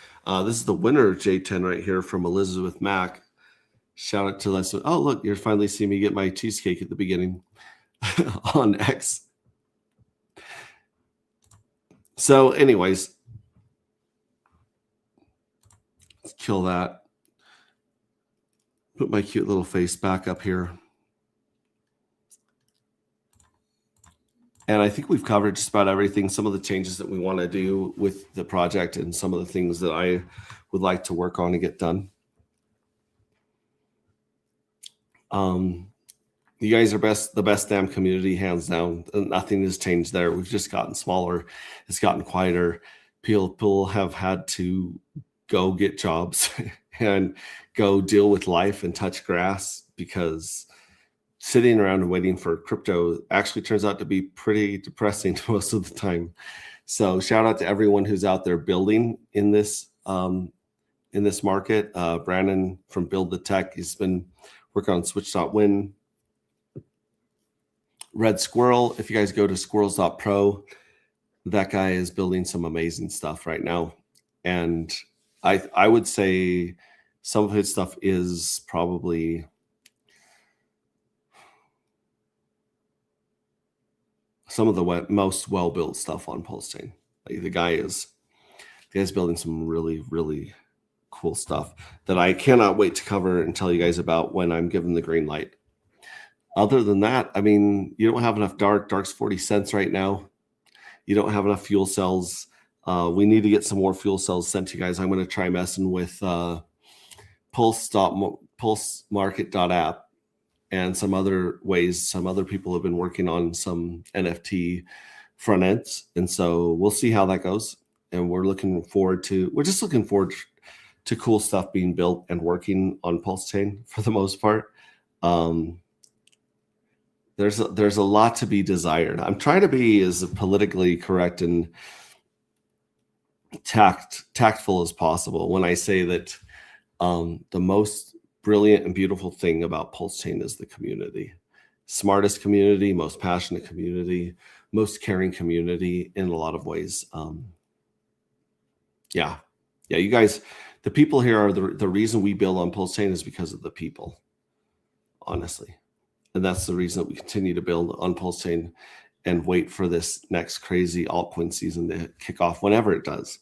This is the winner of J10 right here from Elizabeth Mack. Shout out to Leslie. Oh, look, you're finally seeing me get my cheesecake at the beginning on X. So anyways, let's kill that. Put my cute little face back up here. And I think we've covered just about everything, some of the changes that we want to do with the project and some of the things that I would like to work on and get done. You guys are the best damn community, hands down. Nothing has changed there. We've just gotten smaller. It's gotten quieter. People have had to go get jobs and go deal with life and touch grass because sitting around and waiting for crypto actually turns out to be pretty depressing most of the time. So shout out to everyone who's out there building in this market. Brandon from Build the Tech, he's been working on Switch.win. Red Squirrel, if you guys go to squirrels.pro, that guy is building some amazing stuff right now. And I would say some of his stuff is probably some of the most well-built stuff on Pulse Chain. Like the guy is building some really, really cool stuff that I cannot wait to cover and tell you guys about when I'm given the green light. Other than that, I mean, you don't have enough dark. Dark's 40 cents right now. You don't have enough fuel cells. We need to get some more fuel cells sent to you guys. I'm going to try messing with pulsemarket.app and some other ways. Some other people have been working on some NFT front ends. And so we'll see how that goes. And we're just looking forward to cool stuff being built and working on Pulse Chain for the most part. There's a lot to be desired. I'm trying to be as politically correct and tactful as possible when I say that the most brilliant and beautiful thing about Pulse Chain is the community. Smartest community, most passionate community, most caring community in a lot of ways. Yeah, you guys, the people here are the reason we build on Pulse Chain is because of the people, honestly. And that's the reason that we continue to build on Pulse Chain and wait for this next crazy altcoin season to kick off whenever it does.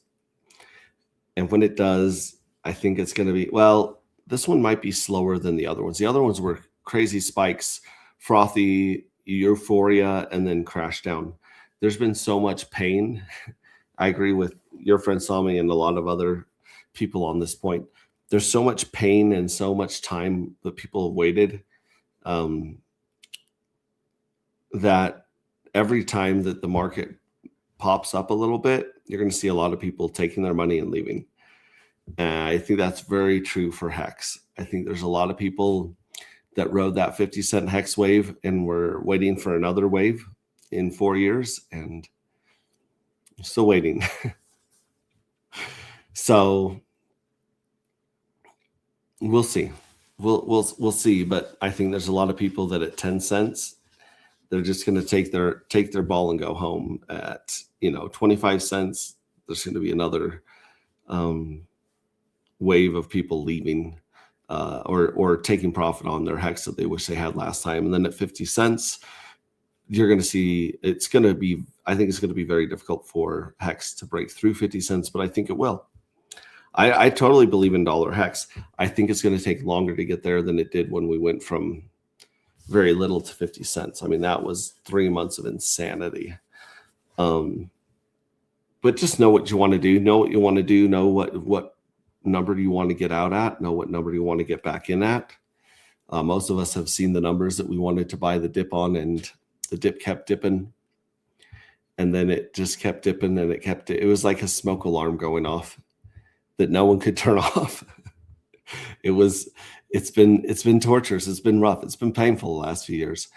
And when it does, I think it's going to be, well, this one might be slower than the other ones. The other ones were crazy spikes, frothy, euphoria, and then crash down. There's been so much pain. I agree with your friend Sami and a lot of other people on this point. There's so much pain and so much time that people have waited. That every time that the market pops up a little bit, you're going to see a lot of people taking their money and leaving. I think that's very true for Hex. I think there's a lot of people that rode that 50-cent Hex wave and were waiting for another wave in 4 years, and I'm still waiting. So we'll see. We'll see, but I think there's a lot of people that at 10 cents, they're just going to take their ball and go home. At 25 cents, there's going to be another wave of people leaving or taking profit on their Hex that they wish they had last time. And then at 50 cents, you're going to see I think it's going to be very difficult for Hex to break through 50 cents, but I think it will. I totally believe in dollar Hex. I think it's going to take longer to get there than it did when we went from very little to 50 cents. I mean, that was 3 months of insanity. But just know what you want to do. Know what you want to do. Know what number do you want to get out at. Know what number do you want to get back in at. Most of us have seen the numbers that we wanted to buy the dip on, and the dip kept dipping. And then it just kept dipping, and it was like a smoke alarm going off that no one could turn off. It's been torturous. It's been rough. It's been painful the last few years.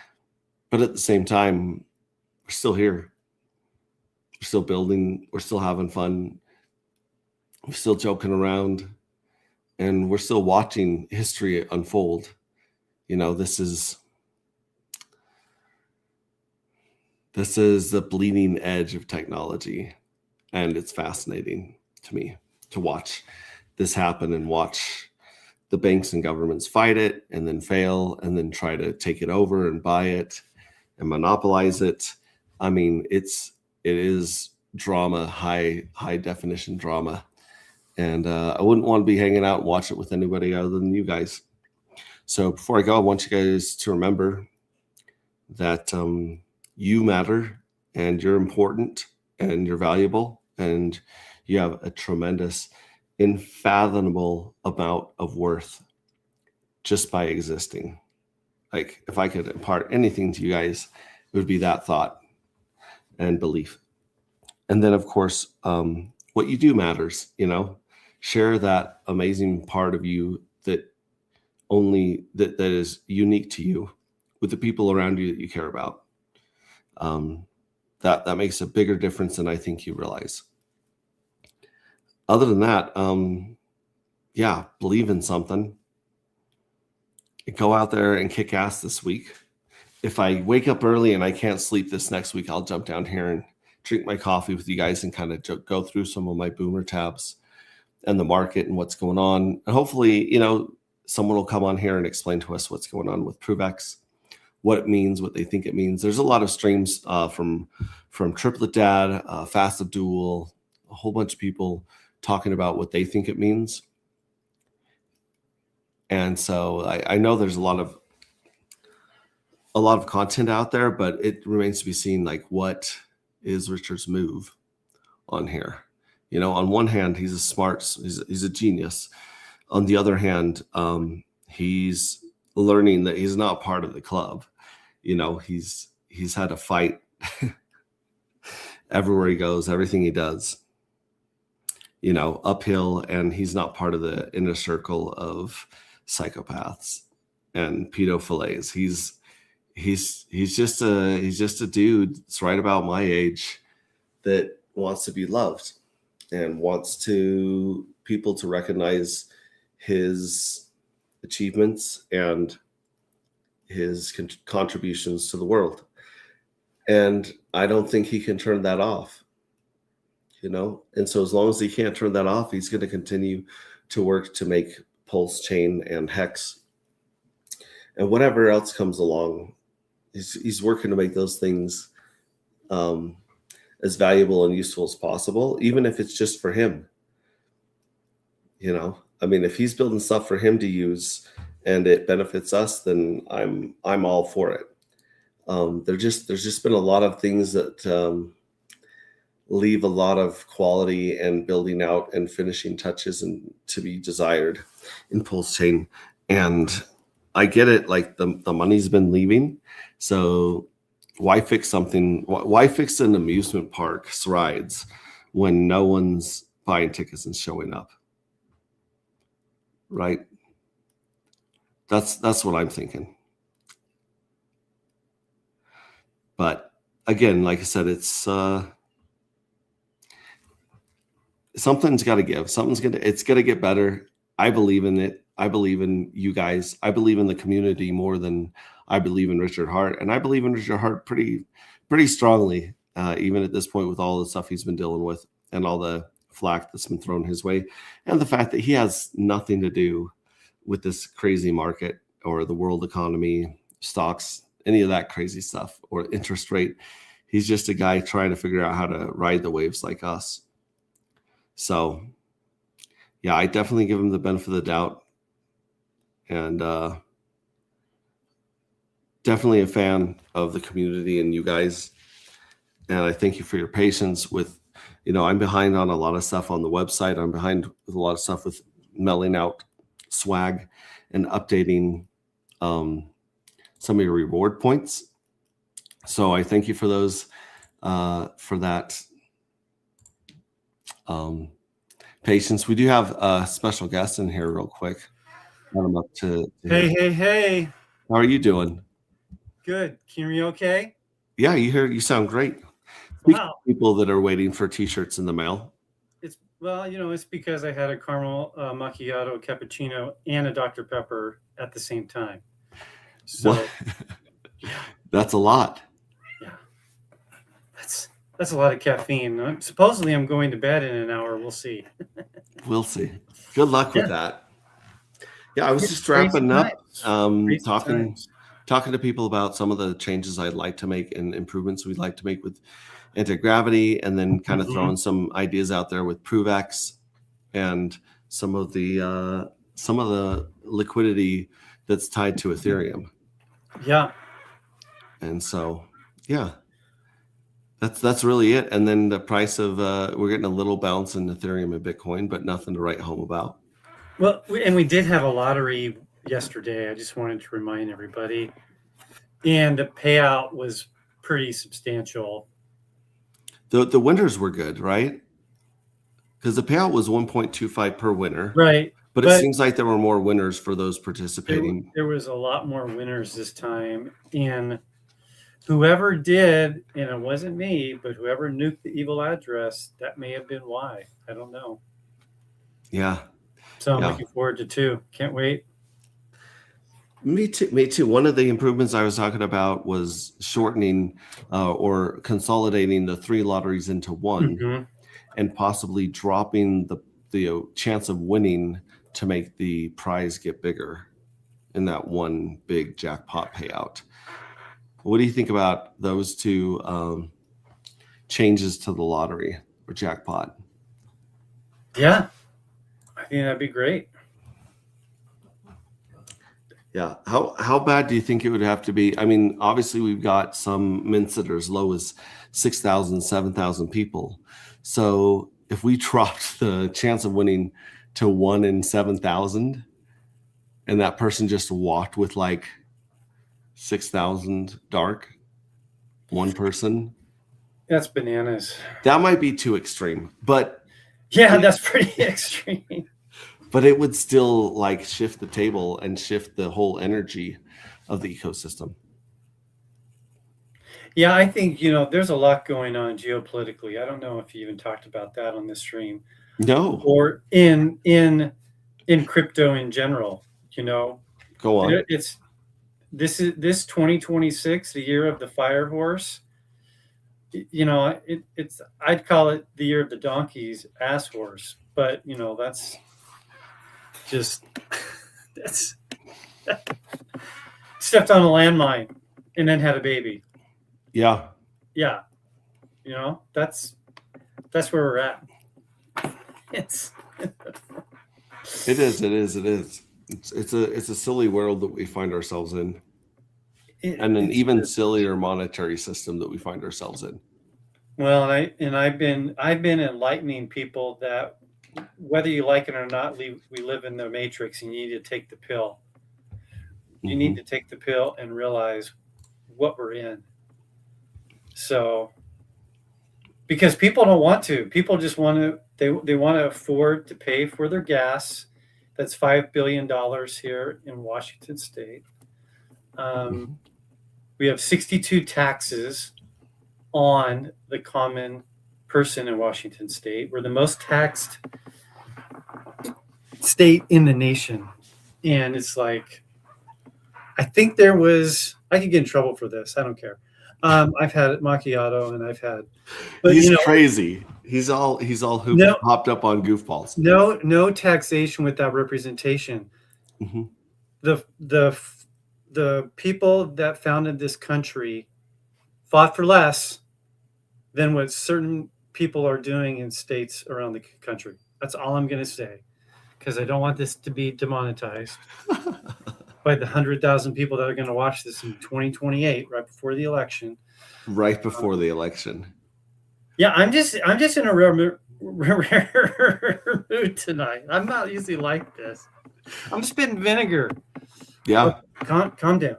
But at the same time, we're still here. We're still building. We're still having fun. We're still joking around. And we're still watching history unfold. This is the bleeding edge of technology. And it's fascinating to me to watch this happen and watch the banks and governments fight it and then fail and then try to take it over and buy it and monopolize it. I mean, it is drama, high definition drama. And I wouldn't want to be hanging out and watch it with anybody other than you guys. So before I go, I want you guys to remember that you matter and you're important and you're valuable and you have a tremendous, unfathomable amount of worth just by existing. Like, if I could impart anything to you guys, it would be that thought and belief. And then, of course, what you do matters. Share that amazing part of you that is unique to you with the people around you that you care about. That makes a bigger difference than I think you realize. Other than that, yeah, believe in something. Go out there and kick ass this week. If I wake up early and I can't sleep this next week, I'll jump down here and drink my coffee with you guys and kind of go through some of my boomer tabs and the market and what's going on. And hopefully, someone will come on here and explain to us what's going on with ProveX, what it means, what they think it means. There's a lot of streams from Triplet Dad, Fast Abdul, a whole bunch of people talking about what they think it means. And so I know there's a lot of content out there, but it remains to be seen, like, what is Richard's move on here. On one hand, he's a genius. On the other hand, he's learning that he's not part of the club. He's had to fight everywhere he goes, everything he does, uphill, and he's not part of the inner circle of psychopaths and pedophilies. He's just a dude that's right about my age that wants to be loved and wants people to recognize his achievements and his contributions to the world. And I don't think he can turn that off, And so as long as he can't turn that off, he's going to continue to work to make Pulse Chain and Hex and whatever else comes along. He's working to make those things as valuable and useful as possible, even if it's just for him. If he's building stuff for him to use and it benefits us, then I'm all for it. There's just been a lot of things that leave a lot of quality and building out and finishing touches and to be desired in Pulse Chain. And I get it, like the money's been leaving. So why fix something? Why fix an amusement park's rides when no one's buying tickets and showing up? Right? That's what I'm thinking. But again, like I said, it's something's got to give. It's got to get better. I believe in it. I believe in you guys. I believe in the community more than I believe in Richard Hart. And I believe in Richard Hart pretty strongly, even at this point, with all the stuff he's been dealing with and all the flack that's been thrown his way, and the fact that he has nothing to do with this crazy market or the world economy, stocks, any of that crazy stuff, or interest rate. He's just a guy trying to figure out how to ride the waves like us. So, yeah, I definitely give him the benefit of the doubt. And definitely a fan of the community and you guys. And I thank you for your patience with, I'm behind on a lot of stuff on the website. I'm behind with a lot of stuff with mailing out swag and updating some of your reward points. So I thank you for those, for that patience. We do have a special guest in here real quick. I'm up to Hey. How are you doing? Good. Can you hear me okay? Yeah, you sound great. Wow. People that are waiting for t-shirts in the mail. It's because I had a caramel macchiato cappuccino and a Dr. Pepper at the same time. So That's a lot. Yeah. That's a lot of caffeine. Supposedly I'm going to bed in an hour. We'll see. We'll see. Good luck with that. Yeah, I was just wrapping up, talking to people about some of the changes I'd like to make and improvements we'd like to make with anti-gravity, and then kind of throwing some ideas out there with ProveX and some of the liquidity that's tied to Ethereum. Yeah. And so, yeah, that's really it. And then the price of we're getting a little bounce in Ethereum and Bitcoin, but nothing to write home about. Well, and we did have a lottery yesterday. I just wanted to remind everybody, and the payout was pretty substantial. The winners were good, right? Because the payout was 1.25 per winner. Right. But it But seems like there were more winners for those there, participating. there was a lot more winners this time, and whoever did, and it wasn't me, but whoever nuked the evil address, that may have been why. I don't know. Yeah. So I'm Yeah. looking forward to 2. Can't wait. Me too. Me too. One of the improvements I was talking about was shortening or consolidating the 3 lotteries into one, Mhm. and possibly dropping the chance of winning to make the prize get bigger in that one big jackpot payout. What do you think about those 2 changes to the lottery or jackpot? Yeah, I think that'd be great. Yeah. How bad do you think it would have to be? I mean, obviously we've got some mints that are as low as 6,000, 7,000 people. So if we dropped the chance of winning to 1 in 7,000, and that person just walked with like 6,000 dark, one person, That's bananas. that might be too extreme. But Yeah, that's pretty extreme. it would still like shift the table and shift the whole energy of the ecosystem. Yeah, I think, there's a lot going on geopolitically. I don't know if you even talked about that on this stream No, or in crypto in general. go on. It's this 2026, the year of the fire horse. It's I'd call it the year of the donkey's ass horse, but that's just that's stepped on a landmine and then had a baby. Yeah. Yeah, that's where we're at. It's It is. It's a silly world that we find ourselves in, and an even sillier monetary system that we find ourselves in. Well, I've been enlightening people that whether you like it or not, we live in the matrix, and you need to take the pill. You need to take the pill and realize what we're in. So, because people don't want to, people just want to. They want to afford to pay for their gas. That's $5 billion here in Washington State. We have 62 taxes on the common person in Washington State. We're the most taxed state in the nation. And it's like, I think I could get in trouble for this. I don't care. I've had macchiato and I've had, but He's crazy. He's all hopped up on goofballs. No taxation without representation. Mhm. The people that founded this country fought for less than what certain people are doing in states around the country. That's all I'm going to say, because I don't want this to be demonetized by the 100,000 people that are going to watch this in 2028, right before the election. Right before the election. Yeah, I'm just in a rare mood tonight. I'm not usually like this. I'm spitting vinegar. Yeah. Calm down.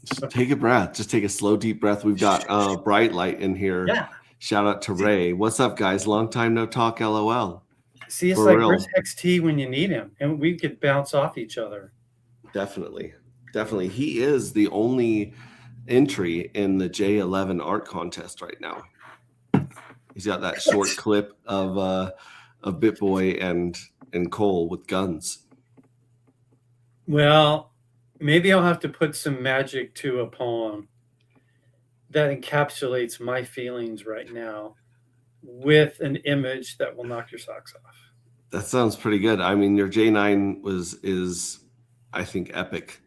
Just take a breath. Just take a slow, deep breath. We've got Bright Light in here. Yeah. Shout out to Ray. What's up, guys? Long time no talk. LOL. See, it's For like, real. where's XT when you need him? And we could bounce off each other. Definitely. He is the only entry in the J11 art contest right now. He's got that short clip of BitBoy and Cole with guns. Well, maybe I'll have to put some magic to a poem that encapsulates my feelings right now with an image that will knock your socks off. That sounds pretty good. I mean, your J9 is I think epic.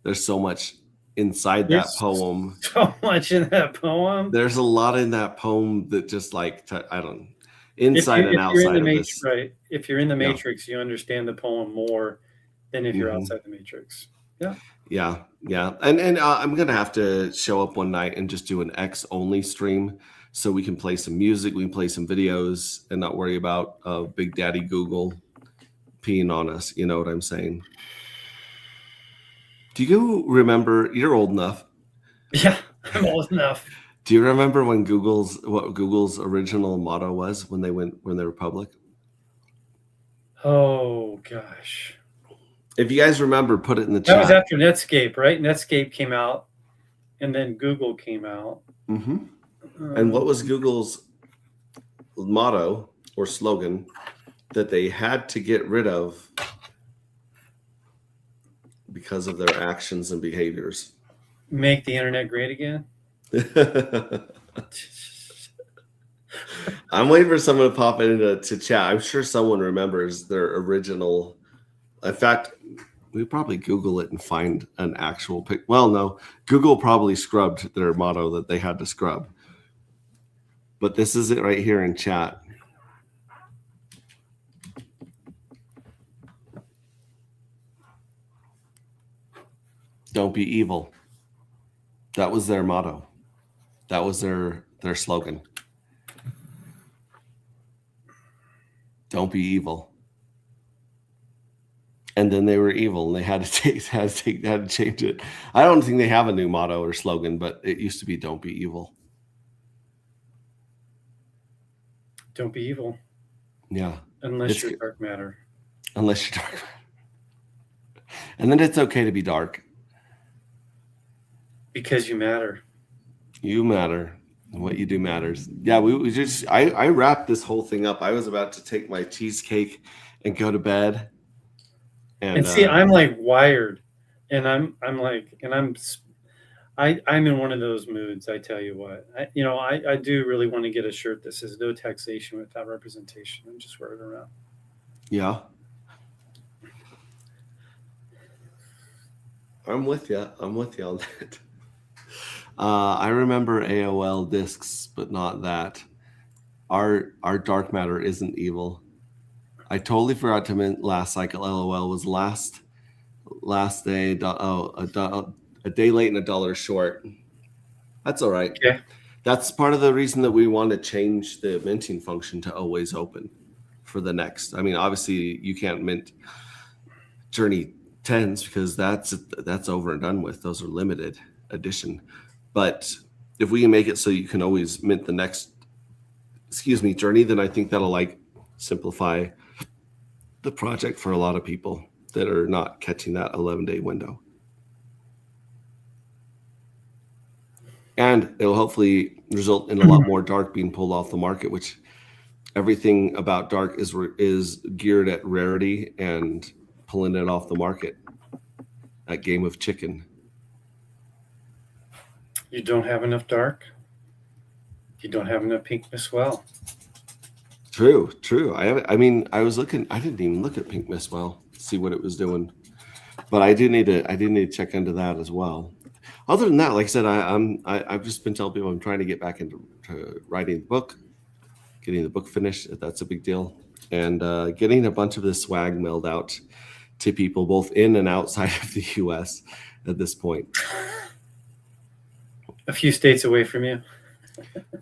There's so much inside that poem. So much in that poem. There's a lot in that poem that just like I don't inside and outside of this. Right. If you're in the matrix, you understand the poem more than if you're outside the matrix. Yeah. And I'm gonna have to show up one night and just do an X only stream, so we can play some music, we can play some videos, and not worry about Big Daddy Google peeing on us. You know what I'm saying? Do you remember? You're old enough. Yeah, I'm old enough. Do you remember what Google's original motto was when they were public? Oh gosh. If you guys remember, put it in the That was chat. after Netscape, right? Netscape came out, and then Google came out. Mm-hmm. And what was Google's motto or slogan that they had to get rid of because of their actions and behaviors? Make the internet great again? I'm waiting for someone to pop into chat. I'm sure someone remembers their original. In fact, we probably Google it and find an actual pic. Well, no, Google probably scrubbed their motto that they had to scrub. But this is it right here in chat. Don't be evil. That was their motto. That was their slogan. Don't be evil. And then they were evil, and they had to change it. I don't think they have a new motto or slogan, but it used to be "Don't be evil." Don't be evil. Yeah, Unless you're dark matter. Unless you're dark. And then it's okay to be dark. Because you matter. You matter. What you do matters. Yeah, we just I wrapped this whole thing up. I was about to take my cheesecake and go to bed. And see, I'm like wired, and I'm in one of those moods. I tell you what, I do really want to get a shirt that says "No taxation without representation" and just wear it around. Yeah, I'm with you. I'm with you on that. I remember AOL discs, but not that. Our dark matter isn't evil. I totally forgot to mint last cycle. LOL was last day. A day late and $1 short. That's all right. Okay. That's part of the reason that we want to change the minting function to always open for the next. I mean, obviously you can't mint Journey 10s because that's over and done with. Those are limited edition. But if we can make it so you can always mint the next, Journey, then I think that'll like simplify the project for a lot of people that are not catching that 11-day window. And it'll hopefully result in a lot more dark being pulled off the market, which everything about dark is geared at rarity and pulling it off the market. That game of chicken. You don't have enough dark. You don't have enough pink Miss Well. True. I was looking. I didn't even look at Pink Miss Well to see what it was doing, but I do need to check into that as well. Other than that, like I said, I've just been telling people I'm trying to get back into writing the book, getting the book finished. That's a big deal, and getting a bunch of this swag mailed out to people both in and outside of the U.S. at this point. A few states away from you.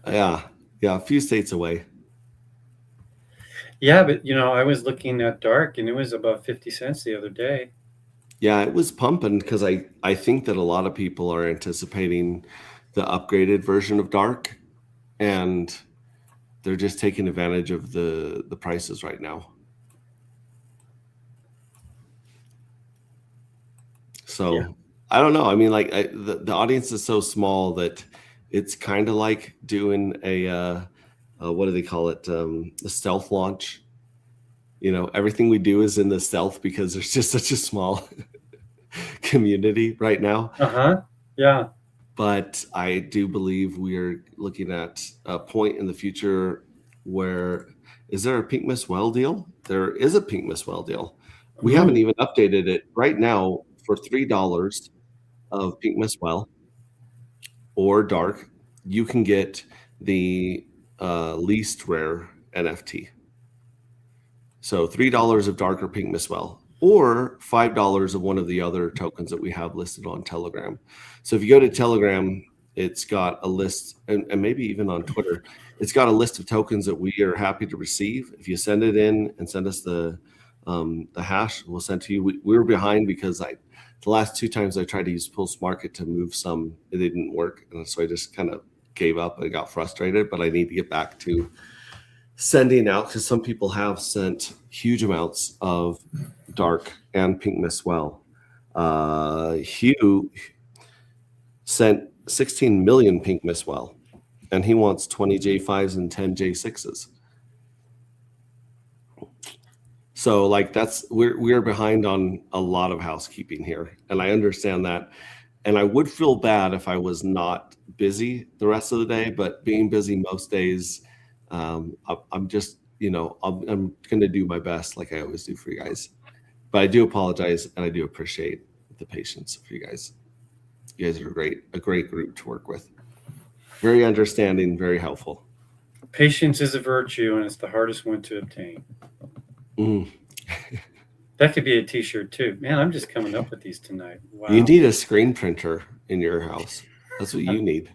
Yeah, a few states away. Yeah, but I was looking at dark, and it was about 50 cents the other day. Yeah, it was pumping because I think that a lot of people are anticipating the upgraded version of dark, and they're just taking advantage of the prices right now. So yeah. I don't know. I mean, like the audience is so small that it's kind of like doing a what do they call it? A stealth launch. Everything we do is in the stealth because there's just such a small community right now. Yeah. But I do believe we are looking at a point in the future where is there a Pink Miss Well deal? There is a Pink Miss Well deal. We haven't even updated it right now. For $3 of Pink Miss Well or dark, you can get the least rare NFT. So $3 of dark or Pink Miss Well, or $5 of one of the other tokens that we have listed on Telegram. So if you go to Telegram, it's got a list, and maybe even on Twitter, it's got a list of tokens that we are happy to receive. If you send it in and send us the hash, we'll send to you. We were behind because the last 2 times I tried to use Pulse Market to move some, it didn't work. And so I just kind of gave up and got frustrated, but I need to get back to sending out, because some people have sent huge amounts of dark and pink mist well. Hugh sent 16 million pink mist well, and he wants 20 J5s and 10 J6s. So like we're behind on a lot of housekeeping here, and I understand that. And I would feel bad if I was not busy the rest of the day, but being busy most days, I'm just, I'm going to do my best like I always do for you guys. But I do apologize, and I do appreciate the patience for you guys. You guys are a great group to work with. Very understanding, very helpful. Patience is a virtue, and it's the hardest one to obtain. Mm. That could be a T-shirt too. Man, I'm just coming up with these tonight. Wow. You need a screen printer in your house. That's what you need.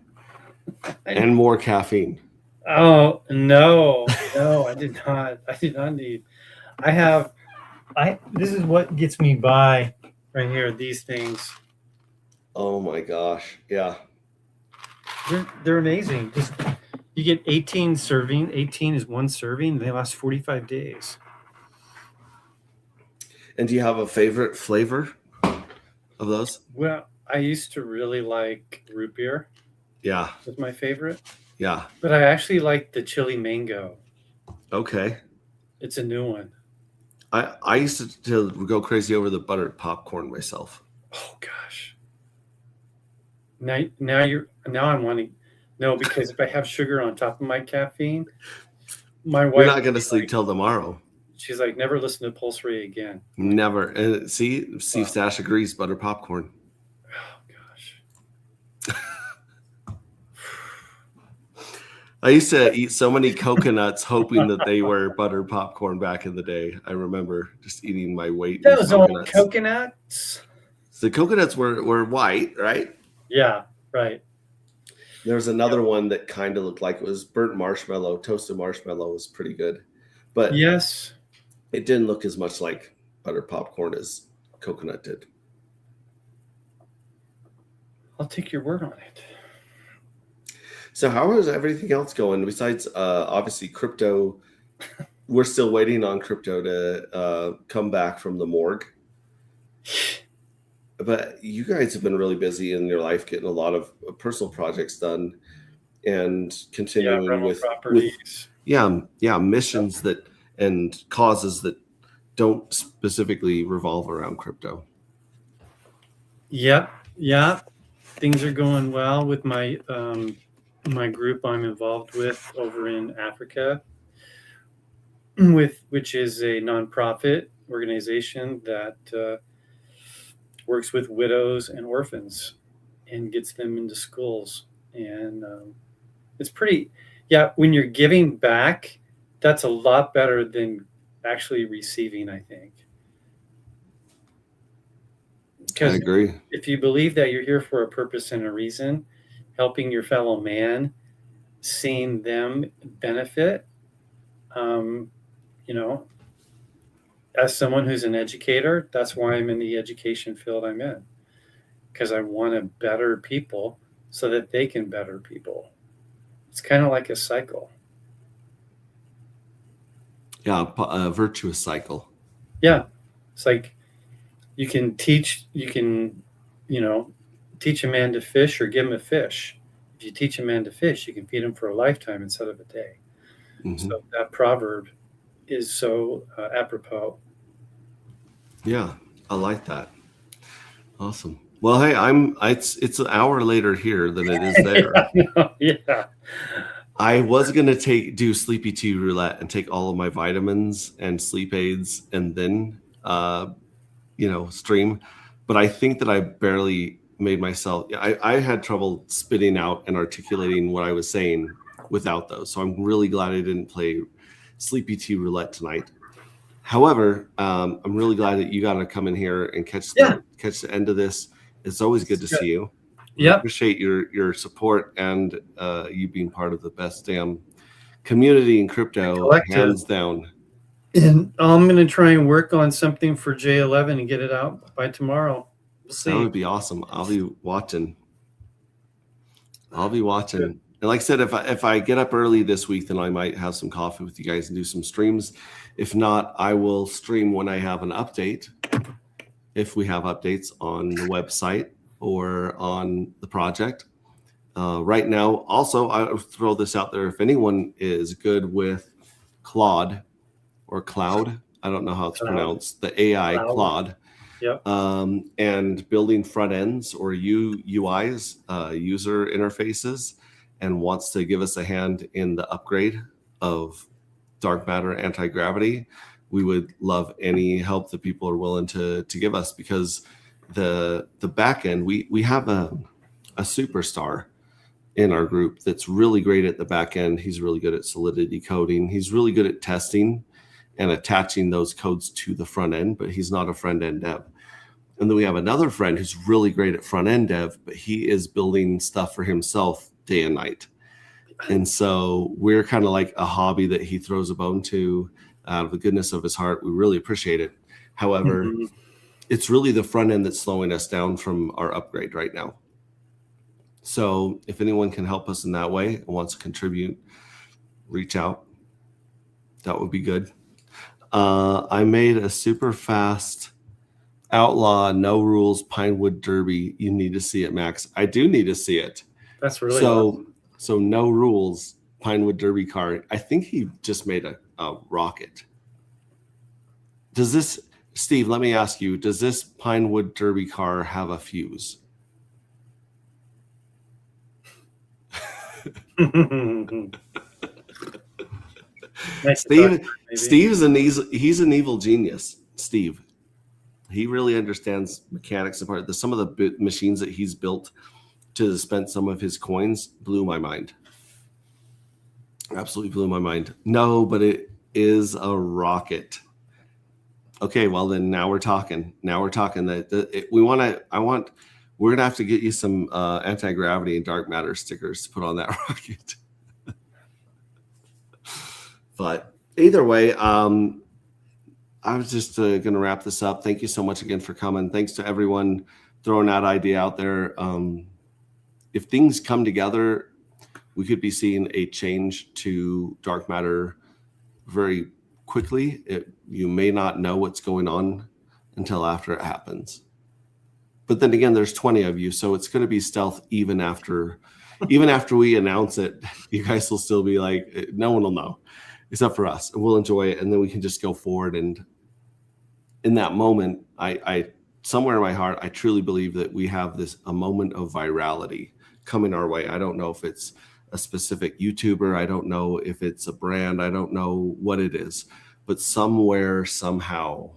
And more caffeine. Oh, no, I did not. I did not need. This is what gets me by right here. These things. Oh my gosh. Yeah. They're amazing. Just you get 18 serving. 18 is one serving. They last 45 days. And do you have a favorite flavor of those? Well, I used to really like root beer. Yeah. Was my favorite. Yeah. But I actually like the chili mango. Okay. It's a new one. I used to go crazy over the buttered popcorn myself. Oh gosh. Now I'm wanting because if I have sugar on top of my caffeine, my wife. You're not going to sleep till tomorrow. She's like, never listen to Pulse Ray again. Never. And see, Steve Stash agrees. Butter popcorn. Oh gosh. I used to eat so many coconuts hoping that they were butter popcorn back in the day. I remember just eating my weight in Those old coconuts. coconuts. The coconuts were white, right? Yeah, right. There's another one that kind of looked like it was burnt marshmallow. Toasted marshmallow was pretty good. But Yes. it didn't look as much like butter popcorn as coconut did. I'll take your word on it. So how is everything else going besides obviously crypto? We're still waiting on crypto to come back from the morgue. But you guys have been really busy in your life getting a lot of personal projects done and continuing rental with properties. missions that and causes that don't specifically revolve around crypto. Yep. Yeah. Things are going well with my my group I'm involved with over in Africa, which is a nonprofit organization that works with widows and orphans and gets them into schools. And it's pretty, when you're giving back, that's a lot better than actually receiving, I think. I Because agree. if you believe that you're here for a purpose and a reason, helping your fellow man, seeing them benefit, as someone who's an educator, that's why I'm in the education field I'm in, because I want to better people so that they can better people. It's kind of like a cycle. Yeah, a virtuous cycle. Yeah. It's like you can teach a man to fish or give him a fish. If you teach a man to fish, you can feed him for a lifetime instead of a day. Mm-hmm. So that proverb is so apropos. Yeah, I like that. Awesome. Well, hey, it's an hour later here than it is there. Yeah. I was gonna do Sleepy Tea Roulette and take all of my vitamins and sleep aids and then stream, but I think that I barely made myself. I had trouble spitting out and articulating what I was saying without those. So I'm really glad I didn't play Sleepy Tea Roulette tonight. However, I'm really glad that you got to come in here and catch the end of this. It's always good to see you. Yeah. I appreciate your support and you being part of the best damn community in crypto, Collective. hands down. And I'm going to try and work on something for J11 and get it out by tomorrow. We'll see. That would be awesome. I'll be watching. And like I said, if I get up early this week, then I might have some coffee with you guys and do some streams. If not, I will stream when I have an update. If we have updates on the website or on the project. Right now, also, I'll throw this out there. If anyone is good with Claude or Cloud, I don't know how it's pronounced, the AI Claude. Yep. And building front ends or UIs, user interfaces, and wants to give us a hand in the upgrade of dark matter anti-gravity, we would love any help that people are willing to give us, because the back end, we have a superstar in our group that's really great at the back end. He's really good at Solidity coding. He's really good at testing and attaching those codes to the front end, but he's not a front end dev. And then we have another friend who's really great at front end dev, but he is building stuff for himself day and night. And so we're kind of like a hobby that he throws a bone to out of the goodness of his heart. We really appreciate it. However, it's really the front end that's slowing us down from our upgrade right now. So if anyone can help us in that way and wants to contribute, reach out. That would be good. I made a super fast Outlaw No Rules Pinewood Derby. You need to see it, Max. I do need to see it. That's really awesome. So No Rules Pinewood Derby car. I think he just made a rocket. Does this, Steve, let me ask you, does this Pinewood Derby car have a fuse? Nice Steve's he's an evil genius. Steve, he really understands mechanics and some of the machines that he's built to dispense some of his coins blew my mind. Absolutely blew my mind. No, but it is a rocket. Okay, well then now we're talking. We're gonna have to get you some anti-gravity and dark matter stickers to put on that rocket. But either way, I was just going to wrap this up. Thank you so much again for coming. Thanks to everyone throwing that idea out there. If things come together, we could be seeing a change to dark matter very quickly. You may not know what's going on until after it happens. But then again, there's 20 of you, so it's going to be stealth even after we announce it. You guys will still be like, no one will know. Except for us, and we'll enjoy it, and then we can just go forward. And in that moment, I somewhere in my heart, I truly believe that we have a moment of virality coming our way. I don't know if it's a specific YouTuber, I don't know if it's a brand, I don't know what it is, but somewhere, somehow,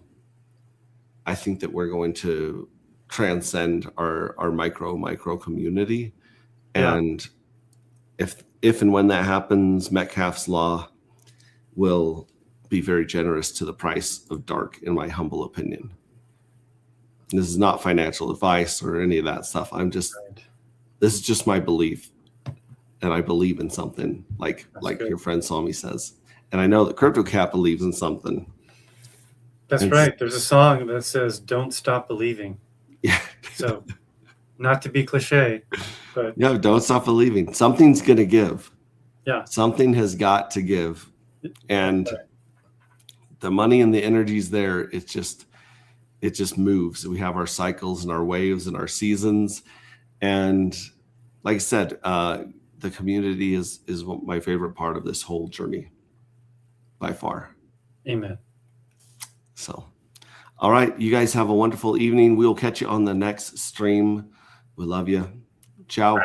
I think that we're going to transcend our micro community. Yeah. And if and when that happens, Metcalfe's Law will be very generous to the price of dark, in my humble opinion. This is not financial advice or any of that stuff. This is just my belief. And I believe in something, like good. your friend Salmi says. And I know that CryptoCat believes in something. That's right. There's a song that says, "Don't stop believing." Yeah. So, not to be cliche, but No, don't stop believing. Something's going to give. yeah, Something has got to give. And the money and the energy's there. It just moves. We have our cycles and our waves and our seasons. And like I said, the community is my favorite part of this whole journey by far. amen. So, all right, you guys have a wonderful evening. We will catch you on the next stream. We love you. Ciao.